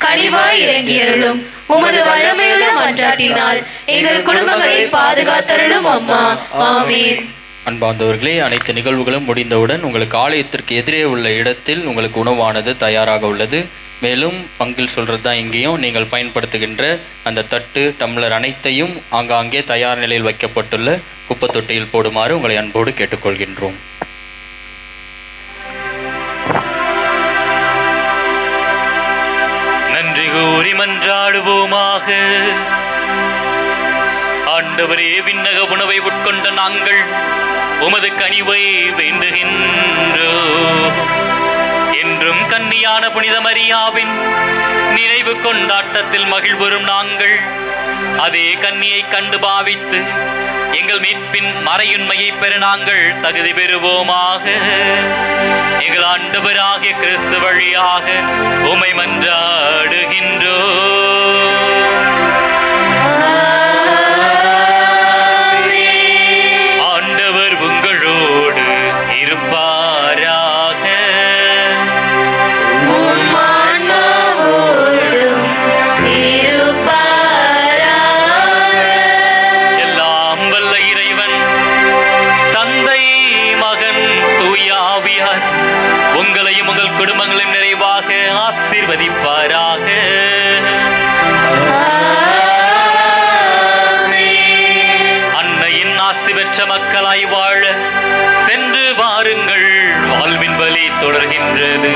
கனிவாய் இறங்கியருளும். உமது வல்லமையுள்ள மன்றாட்டினால் எங்கள் குடும்பங்களை பாதுகாத்தருளும் அம்மா. ஆமென். அன்பார்ந்தவர்களே, அனைத்து நிகழ்வுகளும் முடிந்தவுடன் உங்களுக்கு ஆலயத்திற்கு எதிரே உள்ள இடத்தில் உங்களுக்கு உணவானது தயாராக உள்ளது. மேலும் பங்கில் சொல்கிறது தான் இங்கேயும் நீங்கள் பயன்படுத்துகின்ற அந்த தட்டு டம்ளர் அனைத்தையும் ஆங்காங்கே தயார் நிலையில் வைக்கப்பட்டுள்ள குப்பை தொட்டியில் போடுமாறு உங்களை அன்போடு கேட்டுக்கொள்கின்றோம். நன்றி கூறி மன்றாடுவோமாக. ஆண்டவரே, விண்ணக உணவை உட்கொண்ட நாங்கள் உமது கனிவை வேண்டுகின்றோம். என்றும் கன்னியான புனித மரியாவின் நினைவு கொண்டாட்டத்தில் மகிழ்வரும் நாங்கள் அதே கன்னியை கண்டு பாவித்து எங்கள் மீட்பின் மறையுண்மையை பெற நாங்கள் தகுதி பெறுவோமாக. எங்கள் ஆண்டவராகிய கிறிஸ்து வழியாக உம்மை மன்றாடுகின்றோம். ஆண்டவர் உங்களோடு இருப்பாராக. எல்லாம் வல்ல இறைவன் தந்தை, மகன், தூய ஆவியார் உங்களையும் உங்கள் குடும்பங்களையும் நிறைவாக ஆசீர்வதிப்பாராக. அன்னையின் ஆசி பெற்ற மக்களாய் வாழ சென்று வாருங்கள், வாழ்வின் வழி தொடர்கின்றது.